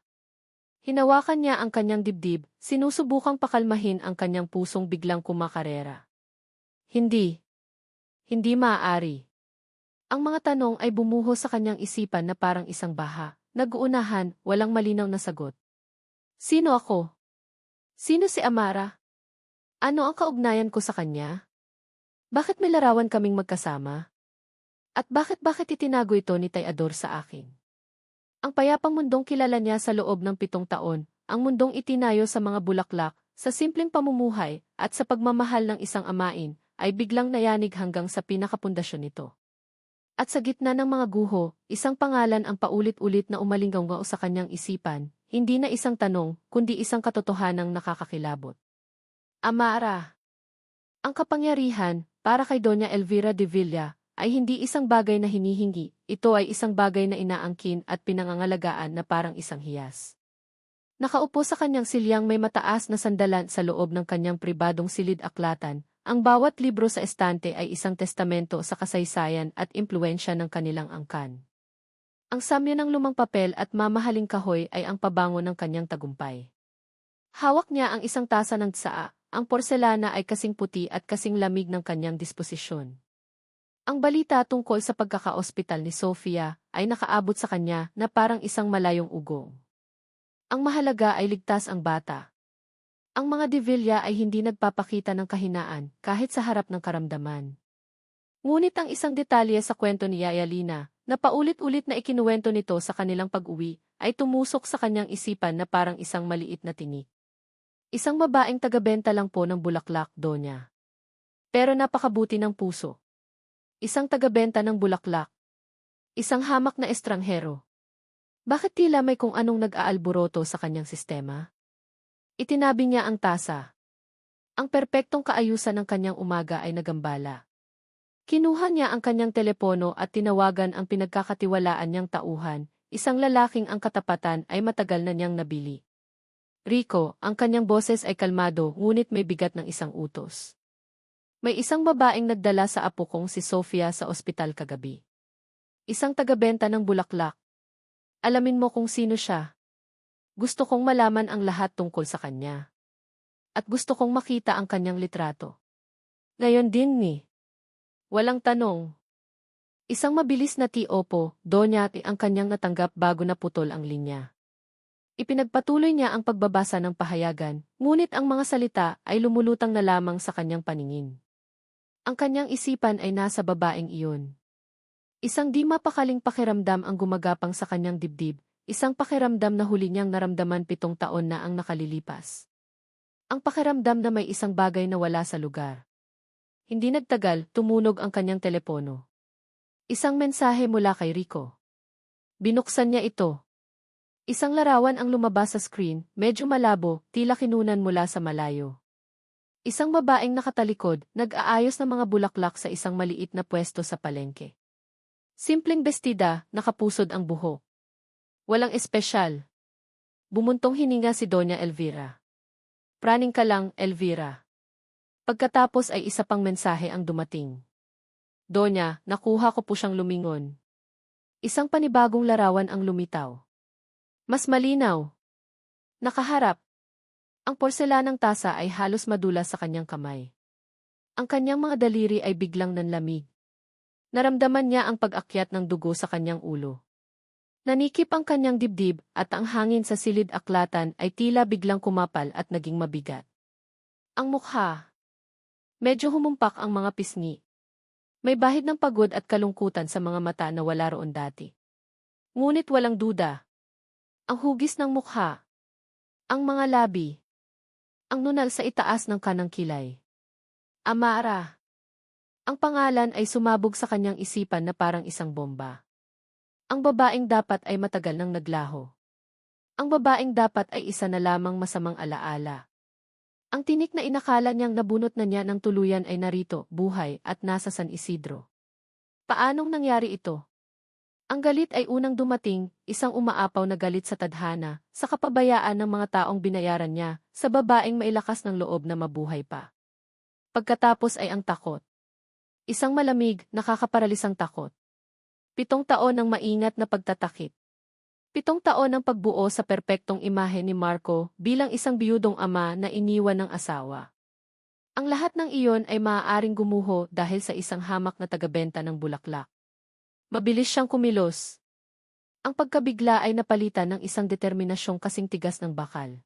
Speaker 1: Hinawakan niya ang kanyang dibdib, sinusubukang pakalmahin ang kanyang pusong biglang kumakarera. Hindi. Hindi maaari. Ang mga tanong ay bumuho sa kanyang isipan na parang isang baha, nag-uunahan, walang malinaw na sagot. Sino ako? Sino si Amara? Ano ang kaugnayan ko sa kanya? Bakit may larawan kaming magkasama? At bakit itinago ito ni Tayador sa akin? Ang payapang mundong kilala niya sa loob ng 7 taon, ang mundong itinayo sa mga bulaklak, sa simpleng pamumuhay, at sa pagmamahal ng isang amain, ay biglang nayanig hanggang sa pinakapundasyon nito. At sa gitna ng mga guho, isang pangalan ang paulit-ulit na umalinggaw sa kanyang isipan, hindi na isang tanong, kundi isang katotohanang nakakakilabot. Amara. Ang kapangyarihan, para kay Doña Elvira de Villa, ay hindi isang bagay na hinihingi, ito ay isang bagay na inaangkin at pinangangalagaan na parang isang hiyas. Nakaupo sa kanyang silyang may mataas na sandalan sa loob ng kanyang pribadong silid-aklatan, ang bawat libro sa estante ay isang testamento sa kasaysayan at impluwensya ng kanilang angkan. Ang samya ng lumang papel at mamahaling kahoy ay ang pabango ng kanyang tagumpay. Hawak niya ang isang tasa ng tsaa, ang porselana ay kasing puti at kasing lamig ng kanyang disposisyon. Ang balita tungkol sa pagkakaospital ni Sofia ay nakaabot sa kanya na parang isang malayong ugong. Ang mahalaga ay ligtas ang bata. Ang mga de Villa ay hindi nagpapakita ng kahinaan kahit sa harap ng karamdaman. Ngunit ang isang detalye sa kwento ni Yaya Lina, na paulit-ulit na ikinuwento nito sa kanilang pag-uwi, ay tumusok sa kanyang isipan na parang isang maliit na tinik. Isang babaeng tagabenta lang po ng bulaklak, Donya. Pero napakabuti ng puso. Isang tagabenta ng bulaklak. Isang hamak na estranghero. Bakit tila may kung anong nag-aalboroto sa kanyang sistema? Itinabi niya ang tasa. Ang perpektong kaayusan ng kanyang umaga ay nagambala. Kinuha niya ang kanyang telepono at tinawagan ang pinagkakatiwalaan niyang tauhan, isang lalaking ang katapatan ay matagal na niyang nabili. Rico, ang kanyang boses ay kalmado ngunit may bigat ng isang utos. May isang babaeng nagdala sa apo kong si Sofia sa ospital kagabi. Isang tagabenta ng bulaklak. Alamin mo kung sino siya. Gusto kong malaman ang lahat tungkol sa kanya. At gusto kong makita ang kanyang litrato. Ngayon din ni. Walang tanong. Isang mabilis na Opo, Donya ang kanyang natanggap bago naputol ang linya. Ipinagpatuloy niya ang pagbabasa ng pahayagan, ngunit ang mga salita ay lumulutang na lamang sa kanyang paningin. Ang kanyang isipan ay nasa babaeng iyon. Isang di mapakaling pakiramdam ang gumagapang sa kanyang dibdib, isang pakiramdam na huli niyang naramdaman 7 taon na ang nakalilipas. Ang pakiramdam na may isang bagay na wala sa lugar. Hindi nagtagal, tumunog ang kanyang telepono. Isang mensahe mula kay Rico. Binuksan niya ito. Isang larawan ang lumabas sa screen, medyo malabo, tila kinunan mula sa malayo. Isang babaeng nakatalikod, nag-aayos ng mga bulaklak sa isang maliit na pwesto sa palengke. Simpleng bestida, nakapusod ang buhok. Walang espesyal. Bumuntong hininga si Doña Elvira. Praning ka lang, Elvira. Pagkatapos ay isa pang mensahe ang dumating. Donya, nakuha ko po siyang lumingon. Isang panibagong larawan ang lumitaw. Mas malinaw. Nakaharap. Ang porselanang tasa ay halos madulas sa kanyang kamay. Ang kanyang mga daliri ay biglang nanlamig. Naramdaman niya ang pag-akyat ng dugo sa kanyang ulo. Nanikip ang kanyang dibdib at ang hangin sa silid aklatan ay tila biglang kumapal at naging mabigat. Ang mukha. Medyo humumpak ang mga pisngi. May bahid ng pagod at kalungkutan sa mga mata na wala roon dati. Ngunit walang duda. Ang hugis ng mukha. Ang mga labi. Ang nunal sa itaas ng kanang kilay. Amara. Ang pangalan ay sumabog sa kanyang isipan na parang isang bomba. Ang babaeng dapat ay matagal nang naglaho. Ang babaeng dapat ay isa na lamang masamang alaala. Ang tinik na inakala niyang nabunot na niya ng tuluyan ay narito, buhay at nasa San Isidro. Paanong nangyari ito? Ang galit ay unang dumating, isang umaapaw na galit sa tadhana, sa kapabayaan ng mga taong binayaran niya, sa babaeng mailakas ng loob na mabuhay pa. Pagkatapos ay ang takot. Isang malamig, nakakaparalisang takot. 7 taon ng maingat na pagtatakip. 7 taon ng pagbuo sa perpektong imahe ni Marco bilang isang biyudong ama na iniwan ng asawa. Ang lahat ng iyon ay maaaring gumuho dahil sa isang hamak na tagabenta ng bulaklak. Mabilis siyang kumilos. Ang pagkabigla ay napalitan ng isang determinasyong kasing tigas ng bakal.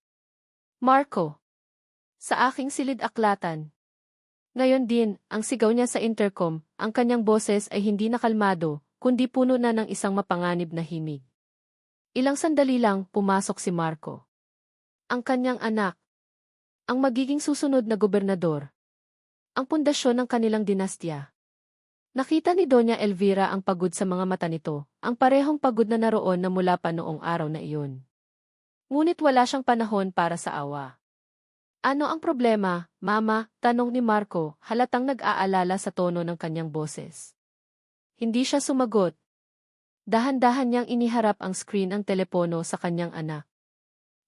Speaker 1: Marco! Sa aking silid-aklatan. Ngayon din, ang sigaw niya sa intercom, ang kanyang boses ay hindi nakalmado, kundi puno na ng isang mapanganib na himig. Ilang sandali lang, pumasok si Marco. Ang kanyang anak. Ang magiging susunod na gobernador. Ang pundasyon ng kanilang dinastya. Nakita ni Doña Elvira ang pagod sa mga mata nito, ang parehong pagod na naroon na mula pa noong araw na iyon. Ngunit wala siyang panahon para sa awa. Ano ang problema, Mama? Tanong ni Marco, halatang nag-aalala sa tono ng kanyang boses. Hindi siya sumagot. Dahan-dahan niyang iniharap ang screen ng telepono sa kanyang anak.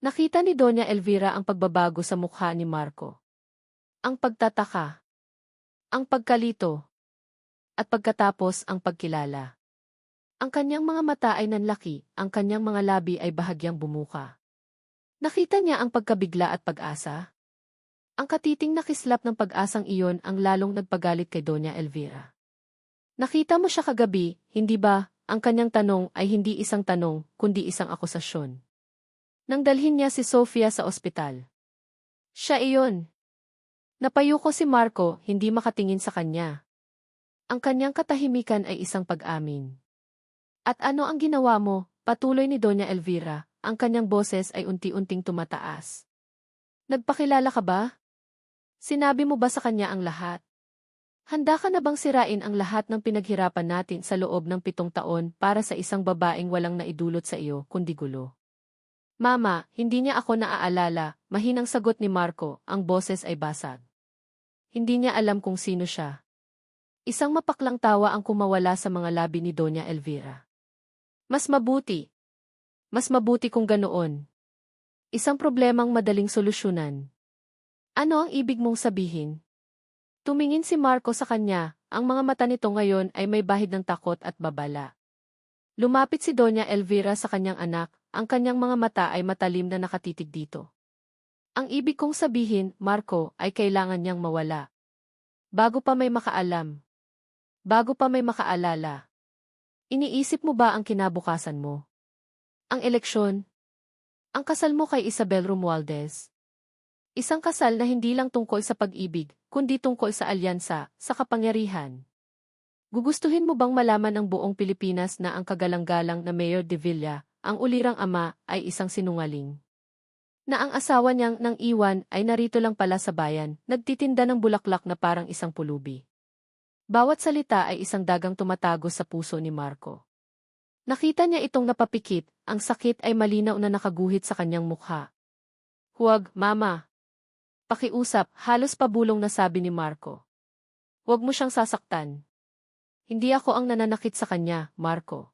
Speaker 1: Nakita ni Doña Elvira ang pagbabago sa mukha ni Marco. Ang pagtataka. Ang pagkalito. At pagkatapos ang pagkilala. Ang kanyang mga mata ay nanlaki, ang kanyang mga labi ay bahagyang bumuka. Nakita niya ang pagkabigla at pag-asa. Ang katiting na kislap ng pag-asang iyon ang lalong nagpagalit kay Doña Elvira. Nakita mo siya kagabi, hindi ba? Ang kanyang tanong ay hindi isang tanong, kundi isang akusasyon. Nang dalhin niya si Sofia sa ospital. Siya iyon. Napayuko si Marco, hindi makatingin sa kanya. Ang kanyang katahimikan ay isang pag-amin. At ano ang ginawa mo? Patuloy ni Doña Elvira, ang kanyang boses ay unti-unting tumataas. Nagpakilala ka ba? Sinabi mo ba sa kanya ang lahat? Handa ka na bang sirain ang lahat ng pinaghirapan natin sa loob ng 7 taon para sa isang babaeng walang naidulot sa iyo kundi gulo? Mama, hindi niya ako naaalala, mahinang sagot ni Marco, ang boses ay basag. Hindi niya alam kung sino siya. Isang mapaklang tawa ang kumawala sa mga labi ni Doña Elvira. Mas mabuti. Mas mabuti kung ganoon. Isang problemang madaling solusyonan. Ano ang ibig mong sabihin? Tumingin si Marco sa kanya, ang mga mata nito ngayon ay may bahid ng takot at babala. Lumapit si Doña Elvira sa kanyang anak, ang kanyang mga mata ay matalim na nakatitig dito. Ang ibig kong sabihin, Marco, ay kailangan niyang mawala. Bago pa may makaalam. Bago pa may makaalala. Iniisip mo ba ang kinabukasan mo? Ang eleksyon? Ang kasal mo kay Isabel Romualdez. Isang kasal na hindi lang tungkol sa pag-ibig, kundi tungkol sa alyansa, sa kapangyarihan. Gugustuhin mo bang malaman ng buong Pilipinas na ang kagalang-galang na Mayor de Villa, ang ulirang ama, ay isang sinungaling? Na ang asawa niyang nang iwan ay narito lang pala sa bayan, nagtitinda ng bulaklak na parang isang pulubi. Bawat salita ay isang dagang tumatago sa puso ni Marco. Nakita niya itong napapikit, ang sakit ay malinaw na nakaguhit sa kanyang mukha. Huwag, Mama. Pakiusap, halos pabulong na sabi ni Marco. Huwag mo siyang sasaktan. Hindi ako ang nananakit sa kanya, Marco.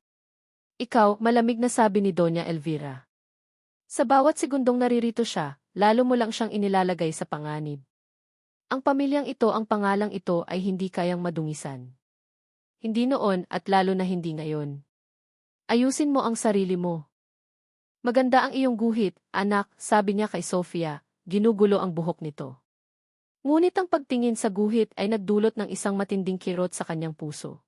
Speaker 1: Ikaw, malamig na sabi ni Doña Elvira. Sa bawat segundong naririto siya, lalo mo lang siyang inilalagay sa panganib. Ang pamilyang ito, ang pangalang ito ay hindi kayang madungisan. Hindi noon at lalo na hindi ngayon. Ayusin mo ang sarili mo. Maganda ang iyong guhit, anak, sabi niya kay Sofia, ginugulo ang buhok nito. Ngunit ang pagtingin sa guhit ay nagdulot ng isang matinding kirot sa kanyang puso.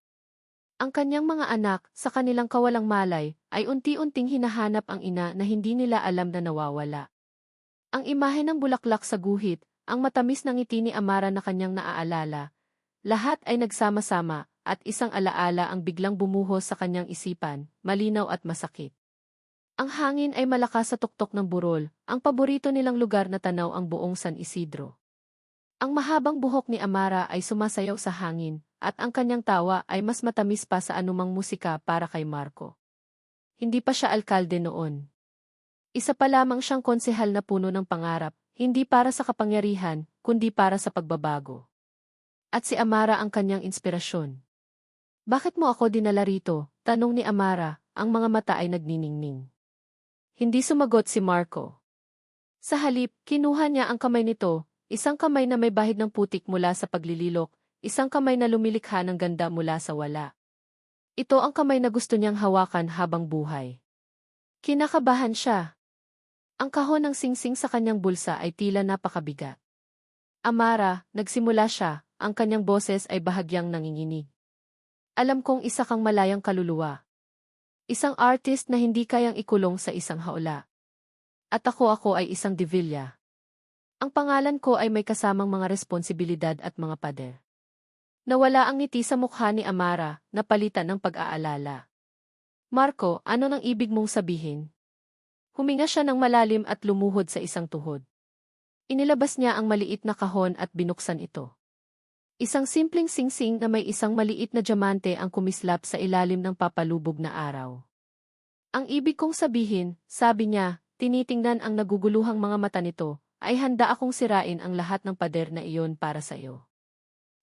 Speaker 1: Ang kanyang mga anak, sa kanilang kawalang malay, ay unti-unting hinahanap ang ina na hindi nila alam na nawawala. Ang imahe ng bulaklak sa guhit, ang matamis ng ngiti ni Amara na kanyang naaalala, lahat ay nagsama-sama, at isang alaala ang biglang bumuhos sa kanyang isipan, malinaw at masakit. Ang hangin ay malakas sa tuktok ng burol, ang paborito nilang lugar na tanaw ang buong San Isidro. Ang mahabang buhok ni Amara ay sumasayaw sa hangin, at ang kanyang tawa ay mas matamis pa sa anumang musika para kay Marco. Hindi pa siya alkalde noon. Isa pa lamang siyang konsehal na puno ng pangarap, hindi para sa kapangyarihan, kundi para sa pagbabago. At si Amara ang kanyang inspirasyon. Bakit mo ako dinala rito? Tanong ni Amara, ang mga mata ay nagniningning. Hindi sumagot si Marco. Sa halip, kinuha niya ang kamay nito, isang kamay na may bahid ng putik mula sa paglililok, isang kamay na lumilikha ng ganda mula sa wala. Ito ang kamay na gusto niyang hawakan habang buhay. Kinakabahan siya. Ang kahon ng singsing sa kanyang bulsa ay tila napakabigat. Amara, nagsimula siya, ang kanyang boses ay bahagyang nanginginig. Alam kong isa kang malayang kaluluwa. Isang artist na hindi kayang ikulong sa isang haula. At ako ay isang de Villa. Ang pangalan ko ay may kasamang mga responsibilidad at mga pader. Nawala ang ngiti sa mukha ni Amara, napalitan ng pag-aalala. Marco, ano nang ibig mong sabihin? Huminga siya ng malalim at lumuhod sa isang tuhod. Inilabas niya ang maliit na kahon at binuksan ito. Isang simpleng singsing na may isang maliit na diamante ang kumislap sa ilalim ng papalubog na araw. Ang ibig kong sabihin, sabi niya, tinitingnan ang naguguluhang mga mata nito, ay handa akong sirain ang lahat ng pader na iyon para sa iyo.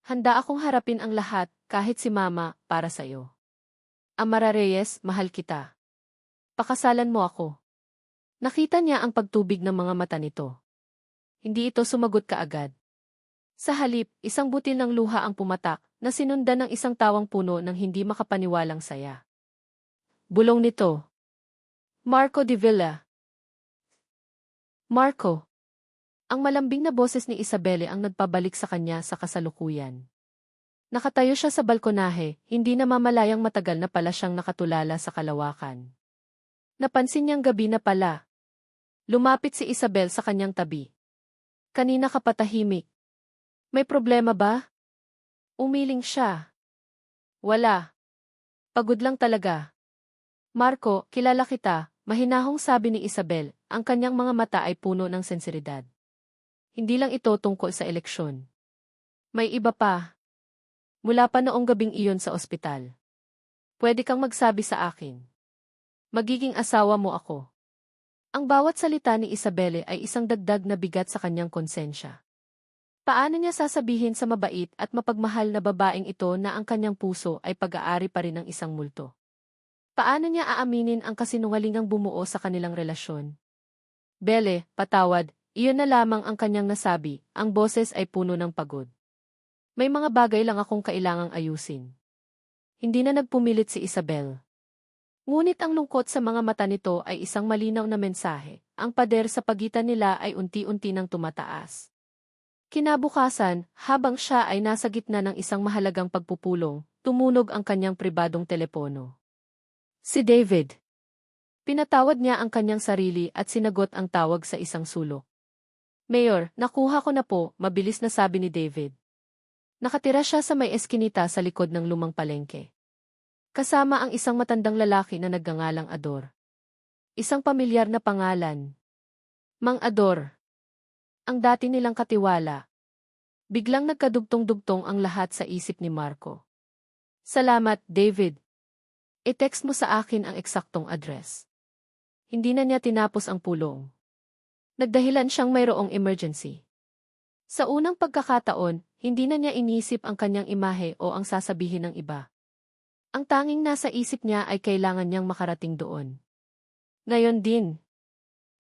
Speaker 1: Handa akong harapin ang lahat, kahit si Mama, para sa iyo. Amara Reyes, mahal kita. Pakasalan mo ako. Nakita niya ang pagtubig ng mga mata nito. Hindi ito sumagot kaagad. Sa halip, isang butil ng luha ang pumatak, na sinundan ng isang tawang puno ng hindi makapaniwalang saya. Bulong nito. Marco de Villa. Marco. Ang malambing na boses ni Isabelle ang nagpabalik sa kanya sa kasalukuyan. Nakatayo siya sa balkonahe, hindi namamalayang matagal na pala siyang nakatulala sa kalawakan. Napansin niyang gabi na pala. Lumapit si Isabel sa kanyang tabi. Kanina ka patahimik. May problema ba? Umiling siya. Wala. Pagod lang talaga. Marco, kilala kita, mahinahong sabi ni Isabel, ang kanyang mga mata ay puno ng sensiridad. Hindi lang ito tungkol sa eleksyon. May iba pa. Mula pa noong gabing iyon sa ospital. Pwede kang magsabi sa akin. Magiging asawa mo ako. Ang bawat salita ni Isabelle ay isang dagdag na bigat sa kanyang konsensya. Paano niya sasabihin sa mabait at mapagmahal na babaeng ito na ang kanyang puso ay pag-aari pa rin ng isang multo? Paano niya aaminin ang kasinungalingang bumuo sa kanilang relasyon? Belle, patawad, iyon na lamang ang kanyang nasabi, ang boses ay puno ng pagod. May mga bagay lang akong kailangang ayusin. Hindi na nagpumilit si Isabel. Ngunit ang lungkot sa mga mata nito ay isang malinaw na mensahe, ang pader sa pagitan nila ay unti-unti nang tumataas. Kinabukasan, habang siya ay nasa gitna ng isang mahalagang pagpupulong, tumunog ang kanyang pribadong telepono. Si David. Pinatawad niya ang kanyang sarili at sinagot ang tawag sa isang sulok. Mayor, nakuha ko na po, mabilis na sabi ni David. Nakatira siya sa may eskinita sa likod ng lumang palengke. Kasama ang isang matandang lalaki na nagngangalang Ador. Isang pamilyar na pangalan. Mang Ador. Ang dati nilang katiwala. Biglang nagkadugtong-dugtong ang lahat sa isip ni Marco. Salamat, David. I-text mo sa akin ang eksaktong address. Hindi na niya tinapos ang pulong. Nagdahilan siyang mayroong emergency. Sa unang pagkakataon, hindi na niya inisip ang kanyang imahe o ang sasabihin ng iba. Ang tanging nasa isip niya ay kailangan niyang makarating doon. Ngayon din.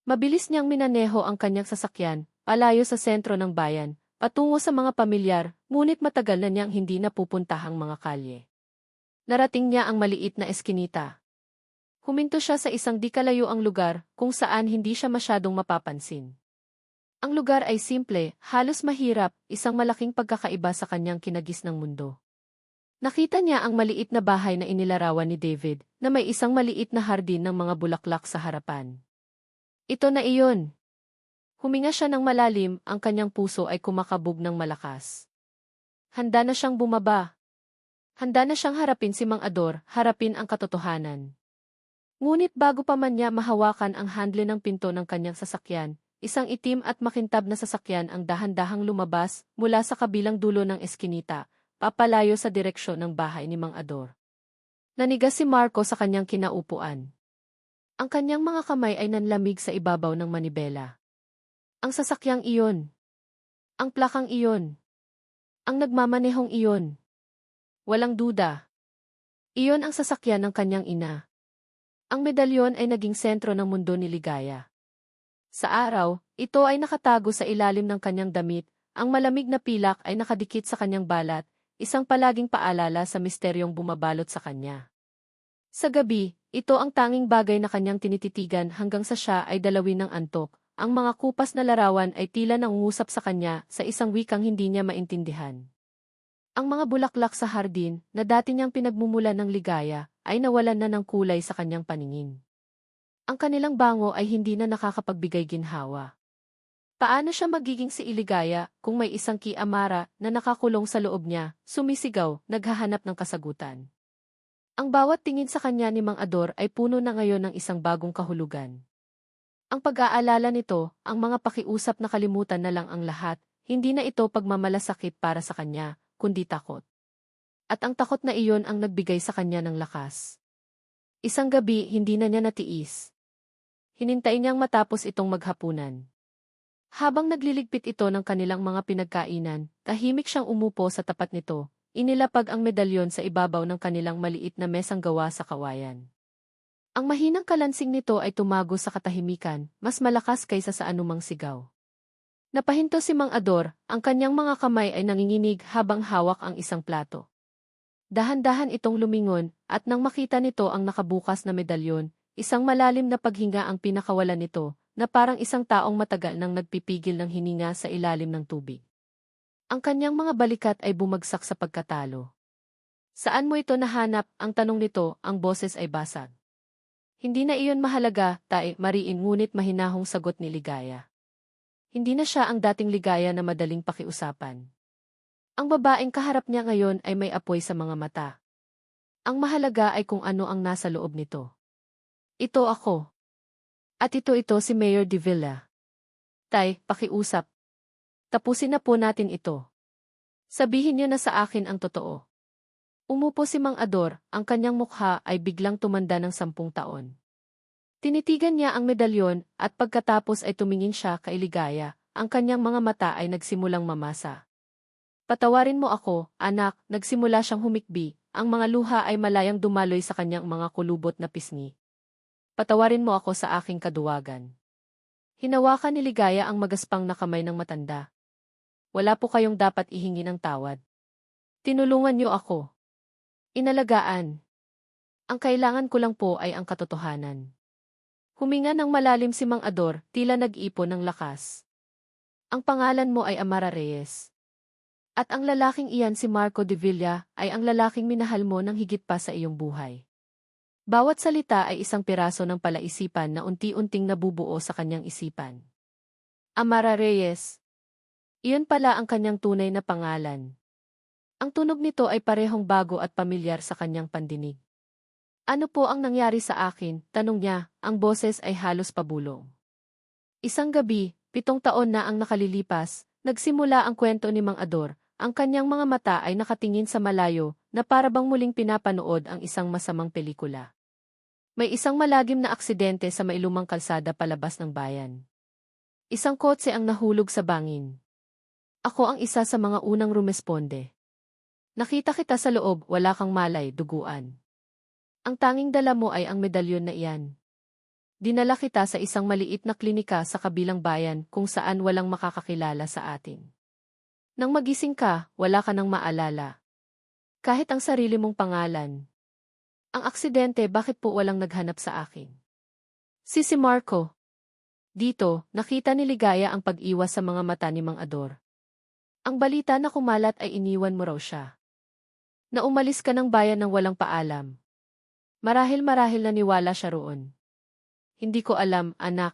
Speaker 1: Mabilis niyang minaneho ang kanyang sasakyan, palayo sa sentro ng bayan, patungo sa mga pamilyar, ngunit matagal na niyang hindi napupuntahang mga kalye. Narating niya ang maliit na eskinita. Huminto siya sa isang di kalayuang lugar kung saan hindi siya masyadong mapapansin. Ang lugar ay simple, halos mahirap, isang malaking pagkakaiba sa kanyang kinagis ng mundo. Nakita niya ang maliit na bahay na inilarawan ni David, na may isang maliit na hardin ng mga bulaklak sa harapan. Ito na iyon. Huminga siya ng malalim, ang kanyang puso ay kumakabog ng malakas. Handa na siyang bumaba. Handa na siyang harapin si Mang Ador, harapin ang katotohanan. Ngunit bago pa man niya mahawakan ang handle ng pinto ng kanyang sasakyan, isang itim at makintab na sasakyan ang dahan-dahang lumabas mula sa kabilang dulo ng eskinita, papalayo sa direksyon ng bahay ni Mang Ador. Nanigas si Marco sa kanyang kinaupuan. Ang kanyang mga kamay ay nanlamig sa ibabaw ng manibela. Ang sasakyang iyon. Ang plakang iyon. Ang nagmamanehong iyon. Walang duda. Iyon ang sasakyan ng kanyang ina. Ang medalyon ay naging sentro ng mundo ni Ligaya. Sa araw, ito ay nakatago sa ilalim ng kanyang damit, ang malamig na pilak ay nakadikit sa kanyang balat, isang palaging paalala sa misteryong bumabalot sa kanya. Sa gabi, ito ang tanging bagay na kanyang tinititigan hanggang sa siya ay dalawin ng antok, ang mga kupas na larawan ay tila nangungusap sa kanya sa isang wikang hindi niya maintindihan. Ang mga bulaklak sa hardin, na dati niyang pinagmumulan ng ligaya, ay nawalan na ng kulay sa kanyang paningin. Ang kanilang bango ay hindi na nakakapagbigay ginhawa. Paano siya magiging si Iligaya kung may isang Kiamara na nakakulong sa loob niya, sumisigaw, naghahanap ng kasagutan? Ang bawat tingin sa kanya ni Mang Ador ay puno na ngayon ng isang bagong kahulugan. Ang pag-aalala nito, ang mga pakiusap na kalimutan na lang ang lahat, hindi na ito pagmamalasakit para sa kanya, kundi takot. At ang takot na iyon ang nagbigay sa kanya ng lakas. Isang gabi, hindi na niya natiis. Hinintay niyang matapos itong maghapunan. Habang nagliligpit ito ng kanilang mga pinagkainan, tahimik siyang umupo sa tapat nito, inilapag ang medalyon sa ibabaw ng kanilang maliit na mesang gawa sa kawayan. Ang mahinang kalansing nito ay tumago sa katahimikan, mas malakas kaysa sa anumang sigaw. Napahinto si Mang Ador, ang kanyang mga kamay ay nanginginig habang hawak ang isang plato. Dahan-dahan itong lumingon, at nang makita nito ang nakabukas na medalyon, isang malalim na paghinga ang pinakawalan nito, na parang isang taong matagal nang nagpipigil ng hininga sa ilalim ng tubig. Ang kanyang mga balikat ay bumagsak sa pagkatalo. Saan mo ito nahanap? Ang tanong nito, ang boses ay basag. Hindi na iyon mahalaga, mariin, ngunit mahinahong sagot ni Ligaya. Hindi na siya ang dating Ligaya na madaling pakiusapan. Ang babaeng kaharap niya ngayon ay may apoy sa mga mata. Ang mahalaga ay kung ano ang nasa loob nito. Ito ako. At ito si Mayor Divilla. Pakiusap. Tapusin na po natin ito. Sabihin niyo na sa akin ang totoo. Umupo si Mang Ador, ang kanyang mukha ay biglang tumanda ng 10 taon. Tinitigan niya ang medalyon at pagkatapos ay tumingin siya kay Ligaya, ang kanyang mga mata ay nagsimulang mamasa. Patawarin mo ako, anak, nagsimula siyang humikbi, ang mga luha ay malayang dumaloy sa kanyang mga kulubot na pisngi. Patawarin mo ako sa aking kaduwagan. Hinawakan ni Ligaya ang magaspang na kamay ng matanda. Wala po kayong dapat ihingi ng tawad. Tinulungan niyo ako. Inalagaan. Ang kailangan ko lang po ay ang katotohanan. Huminga ng malalim si Mang Ador, tila nag-ipon ng lakas. Ang pangalan mo ay Amara Reyes. At ang lalaking iyan si Marco Divilla ay ang lalaking minahal mo ng higit pa sa iyong buhay. Bawat salita ay isang piraso ng palaisipan na unti-unting nabubuo sa kanyang isipan. Amara Reyes. Iyon pala ang kanyang tunay na pangalan. Ang tunog nito ay parehong bago at pamilyar sa kanyang pandinig. Ano po ang nangyari sa akin? Tanong niya, ang boses ay halos pabulong. Isang gabi, 7 taon na ang nakalilipas, nagsimula ang kwento ni Mang Ador. Ang kanyang mga mata ay nakatingin sa malayo na para bang muling pinapanood ang isang masamang pelikula. May isang malagim na aksidente sa mailumang kalsada palabas ng bayan. Isang kotse ang nahulog sa bangin. Ako ang isa sa mga unang rumesponde. Nakita kita sa loob, wala kang malay, duguan. Ang tanging dala mo ay ang medalyon na iyan. Dinala kita sa isang maliit na klinika sa kabilang bayan kung saan walang makakakilala sa atin. Nang magising ka, wala ka nang maalala. Kahit ang sarili mong pangalan. Ang aksidente, bakit po walang naghanap sa akin? Si Marco. Dito, nakita ni Ligaya ang pag-iwas sa mga mata ni Mang Ador. Ang balita na kumalat ay iniwan mo raw siya. Na umalis ka ng bayan ng walang paalam. Marahil naniwala siya roon. Hindi ko alam, anak.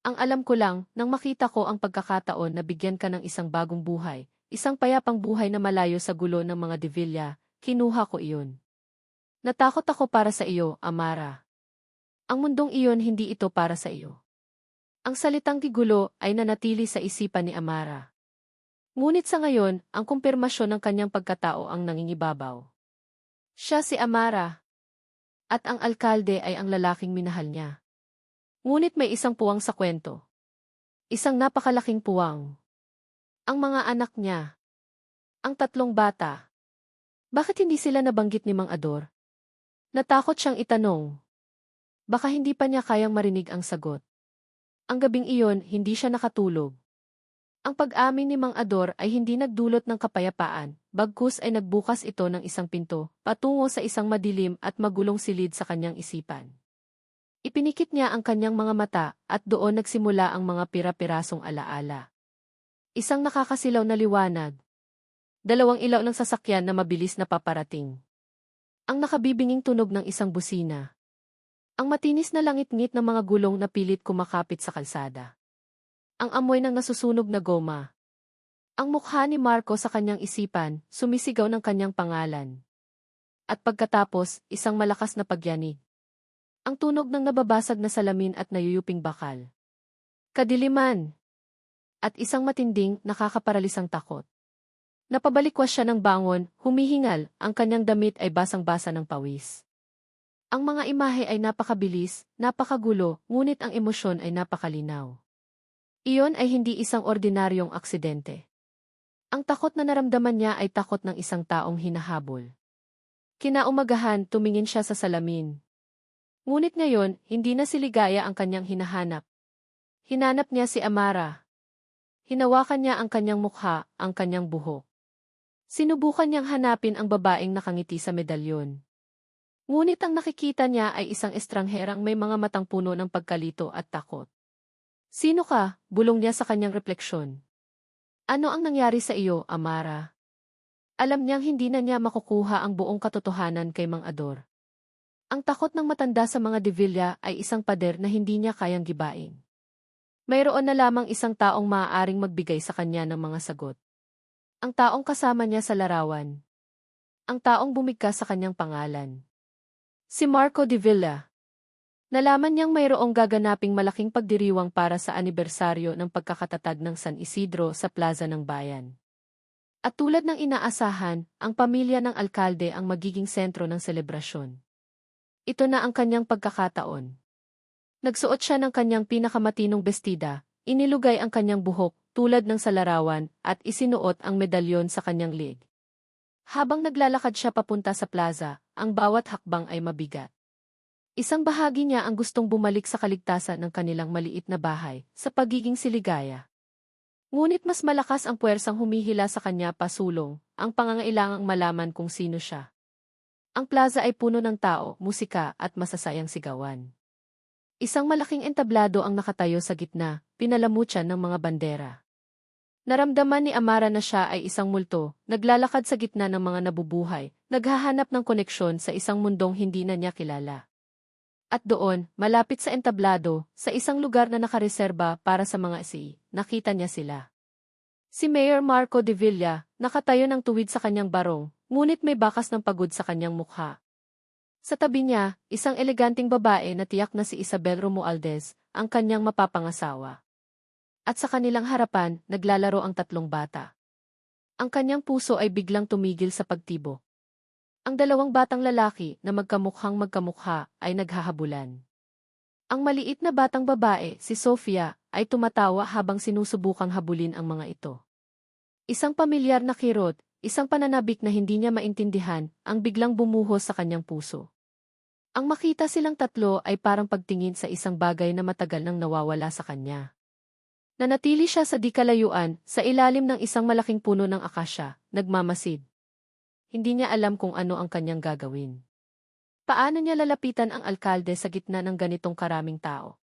Speaker 1: Ang alam ko lang, nang makita ko ang pagkakataon na bigyan ka ng isang bagong buhay, isang payapang buhay na malayo sa gulo ng mga Divilla, kinuha ko iyon. Natakot ako para sa iyo, Amara. Ang mundong iyon hindi ito para sa iyo. Ang salitang tigulo ay nanatili sa isipan ni Amara. Ngunit sa ngayon, ang kumpirmasyon ng kanyang pagkatao ang nangingibabaw. Siya si Amara. At ang alkalde ay ang lalaking minahal niya. Ngunit may isang puwang sa kwento. Isang napakalaking puwang. Ang mga anak niya. Ang 3 bata. Bakit hindi sila nabanggit ni Mang Ador? Natakot siyang itanong. Baka hindi pa niya kayang marinig ang sagot. Ang gabing iyon, hindi siya nakatulog. Ang pag-amin ni Mang Ador ay hindi nagdulot ng kapayapaan, bagkus ay nagbukas ito ng isang pinto, patungo sa isang madilim at magulong silid sa kanyang isipan. Ipinikit niya ang kanyang mga mata, at doon nagsimula ang mga pira-pirasong alaala. Isang nakakasilaw na liwanag. 2 ilaw ng sasakyan na mabilis na paparating. Ang nakabibinging tunog ng isang busina. Ang matinis na langit-ngit ng mga gulong na pilit kumakapit sa kalsada. Ang amoy ng nasusunog na goma. Ang mukha ni Marco sa kanyang isipan, sumisigaw ng kanyang pangalan. At pagkatapos, isang malakas na pagyanig. Ang tunog ng nababasag na salamin at nayuyuping bakal. Kadiliman. At isang matinding, nakakaparalisang takot. Napabalikwas siya ng bangon, humihingal, ang kanyang damit ay basang-basa ng pawis. Ang mga imahe ay napakabilis, napakagulo, ngunit ang emosyon ay napakalinaw. Iyon ay hindi isang ordinaryong aksidente. Ang takot na naramdaman niya ay takot ng isang taong hinahabol. Kinaumagahan, tumingin siya sa salamin. Ngunit ngayon, hindi na si Ligaya ang kanyang hinahanap. Hinanap niya si Amara. Hinawakan niya ang kanyang mukha, ang kanyang buhok. Sinubukan niyang hanapin ang babaeng nakangiti sa medalyon. Ngunit ang nakikita niya ay isang estrangherang may mga matang puno ng pagkalito at takot. Sino ka? Bulong niya sa kanyang refleksyon. Ano ang nangyari sa iyo, Amara? Alam niyang hindi na niya makukuha ang buong katotohanan kay Mang Ador. Ang takot ng matanda sa mga Divilla ay isang pader na hindi niya kayang gibain. Mayroon na lamang isang taong maaaring magbigay sa kanya ng mga sagot. Ang taong kasama niya sa larawan. Ang taong bumigkas sa kanyang pangalan. Si Marco Divilla. Nalaman niyang mayroong gaganaping malaking pagdiriwang para sa anibersaryo ng pagkakatatag ng San Isidro sa plaza ng bayan. At tulad ng inaasahan, ang pamilya ng alkalde ang magiging sentro ng selebrasyon. Ito na ang kanyang pagkakataon. Nagsuot siya ng kanyang pinakamatinong bestida, inilugay ang kanyang buhok, tulad ng sa larawan, at isinuot ang medalyon sa kanyang leg. Habang naglalakad siya papunta sa plaza, ang bawat hakbang ay mabigat. Isang bahagi niya ang gustong bumalik sa kaligtasan ng kanilang maliit na bahay, sa pagiging siligaya. Ngunit mas malakas ang puwersang humihila sa kanya pasulong, ang pangangailangang malaman kung sino siya. Ang plaza ay puno ng tao, musika, at masasayang sigawan. Isang malaking entablado ang nakatayo sa gitna, pinalamutyan ng mga bandera. Naramdaman ni Amara na siya ay isang multo, naglalakad sa gitna ng mga nabubuhay, naghahanap ng koneksyon sa isang mundong hindi na niya kilala. At doon, malapit sa entablado, sa isang lugar na nakareserba para sa mga nakita niya sila. Si Mayor Marco de Villa, nakatayo ng tuwid sa kanyang barong, ngunit may bakas ng pagod sa kanyang mukha. Sa tabi niya, isang eleganteng babae na tiyak na si Isabel Romualdez, ang kanyang mapapangasawa. At sa kanilang harapan, naglalaro ang tatlong bata. Ang kanyang puso ay biglang tumigil sa pagtibok. Ang dalawang batang lalaki na magkamukhang magkamukha ay naghahabulan. Ang maliit na batang babae, si Sofia, ay tumatawa habang sinusubukang habulin ang mga ito. Isang pamilyar na kirot, isang pananabik na hindi niya maintindihan, ang biglang bumuhos sa kanyang puso. Ang makita silang tatlo ay parang pagtingin sa isang bagay na matagal nang nawawala sa kanya. Nanatili siya sa di kalayuan, sa ilalim ng isang malaking puno ng akasya, nagmamasid. Hindi niya alam kung ano ang kanyang gagawin. Paano niya lalapitan ang alkalde sa gitna ng ganitong karaming tao?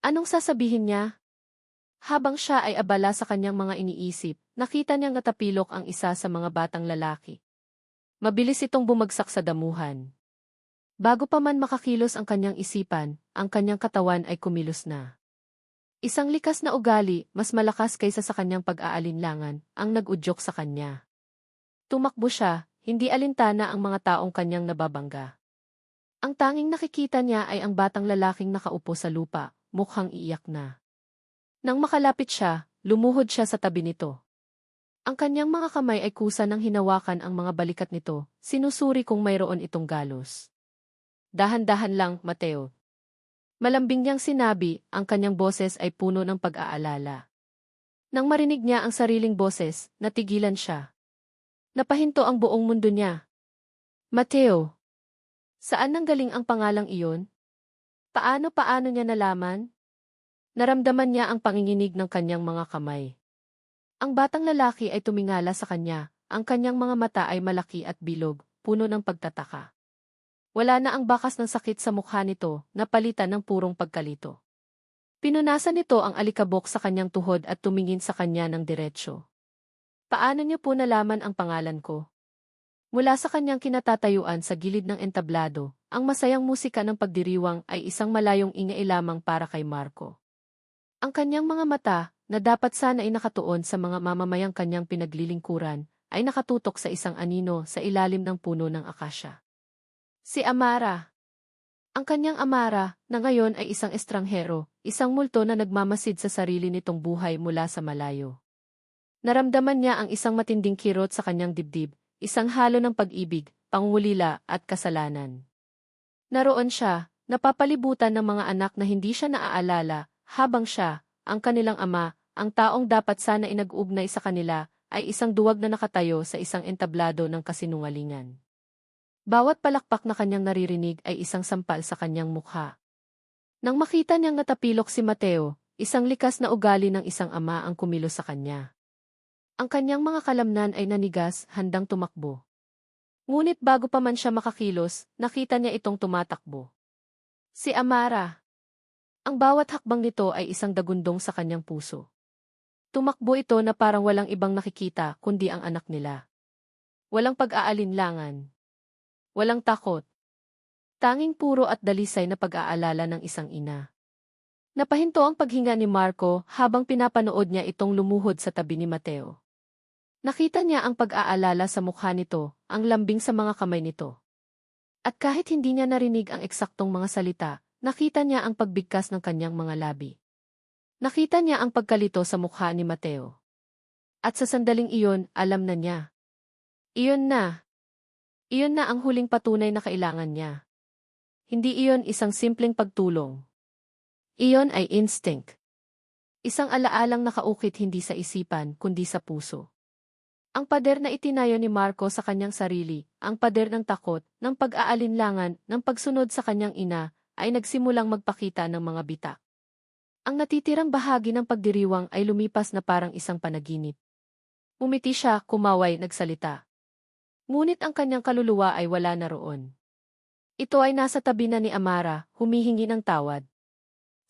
Speaker 1: Anong sasabihin niya? Habang siya ay abala sa kanyang mga iniisip, nakita niyang natapilok ang isa sa mga batang lalaki. Mabilis itong bumagsak sa damuhan. Bago pa man makakilos ang kanyang isipan, ang kanyang katawan ay kumilos na. Isang likas na ugali, mas malakas kaysa sa kanyang pag-aalinlangan, ang nag-udyok sa kanya. Tumakbo siya, hindi alintana ang mga taong kanyang nababangga. Ang tanging nakikita niya ay ang batang lalaking nakaupo sa lupa, mukhang iiyak na. Nang makalapit siya, lumuhod siya sa tabi nito. Ang kanyang mga kamay ay kusa nang hinawakan ang mga balikat nito, sinusuri kung mayroon itong galos. Dahan-dahan lang, Mateo. Malambing niyang sinabi, ang kanyang boses ay puno ng pag-aalala. Nang marinig niya ang sariling boses, natigilan siya. Napahinto ang buong mundo niya. Mateo. Saan nanggaling ang pangalang iyon? Paano niya nalaman? Naramdaman niya ang panginginig ng kanyang mga kamay. Ang batang lalaki ay tumingala sa kanya, ang kanyang mga mata ay malaki at bilog, puno ng pagtataka. Wala na ang bakas ng sakit sa mukha nito, napalitan ng purong pagkalito. Pinunasan nito ang alikabok sa kanyang tuhod at tumingin sa kanya ng diretsyo. Paano niyo po nalaman ang pangalan ko? Mula sa kanyang kinatatayuan sa gilid ng entablado, ang masayang musika ng pagdiriwang ay isang malayong ingay lamang para kay Marco. Ang kanyang mga mata, na dapat sana ay nakatuon sa mga mamamayang kanyang pinaglilingkuran, ay nakatutok sa isang anino sa ilalim ng puno ng akasya. Si Amara. Ang kanyang Amara, na ngayon ay isang estranghero, isang multo na nagmamasid sa sarili nitong buhay mula sa malayo. Naramdaman niya ang isang matinding kirot sa kanyang dibdib, isang halo ng pag-ibig, pangulila at kasalanan. Naroon siya, napapalibutan ng mga anak na hindi siya naaalala, habang siya, ang kanilang ama, ang taong dapat sana inag-ugnay sa kanila, ay isang duwag na nakatayo sa isang entablado ng kasinungalingan. Bawat palakpak na kanyang naririnig ay isang sampal sa kanyang mukha. Nang makita niyang natapilok si Mateo, isang likas na ugali ng isang ama ang kumilos sa kanya. Ang kanyang mga kalamnan ay nanigas, handang tumakbo. Ngunit bago pa man siya makakilos, nakita niya itong tumatakbo. Si Amara. Ang bawat hakbang nito ay isang dagundong sa kanyang puso. Tumakbo ito na parang walang ibang nakikita kundi ang anak nila. Walang pag-aalinlangan. Walang takot. Tanging puro at dalisay na pag-aalala ng isang ina. Napahinto ang paghinga ni Marco habang pinapanood niya itong lumuhod sa tabi ni Mateo. Nakita niya ang pag-aalala sa mukha nito, ang lambing sa mga kamay nito. At kahit hindi niya narinig ang eksaktong mga salita, nakita niya ang pagbigkas ng kanyang mga labi. Nakita niya ang pagkalito sa mukha ni Mateo. At sa sandaling iyon, alam na niya. Iyon na. Iyon na ang huling patunay na kailangan niya. Hindi iyon isang simpleng pagtulong. Iyon ay instinct. Isang alaalang nakaukit hindi sa isipan kundi sa puso. Ang pader na itinayo ni Marco sa kanyang sarili, ang pader ng takot, ng pag-aalinlangan, ng pagsunod sa kanyang ina, ay nagsimulang magpakita ng mga bitak. Ang natitirang bahagi ng pagdiriwang ay lumipas na parang isang panaginip. Umiti siya, kumaway, nagsalita. Ngunit ang kanyang kaluluwa ay wala na roon. Ito ay nasa tabi na ni Amara, humihingi ng tawad.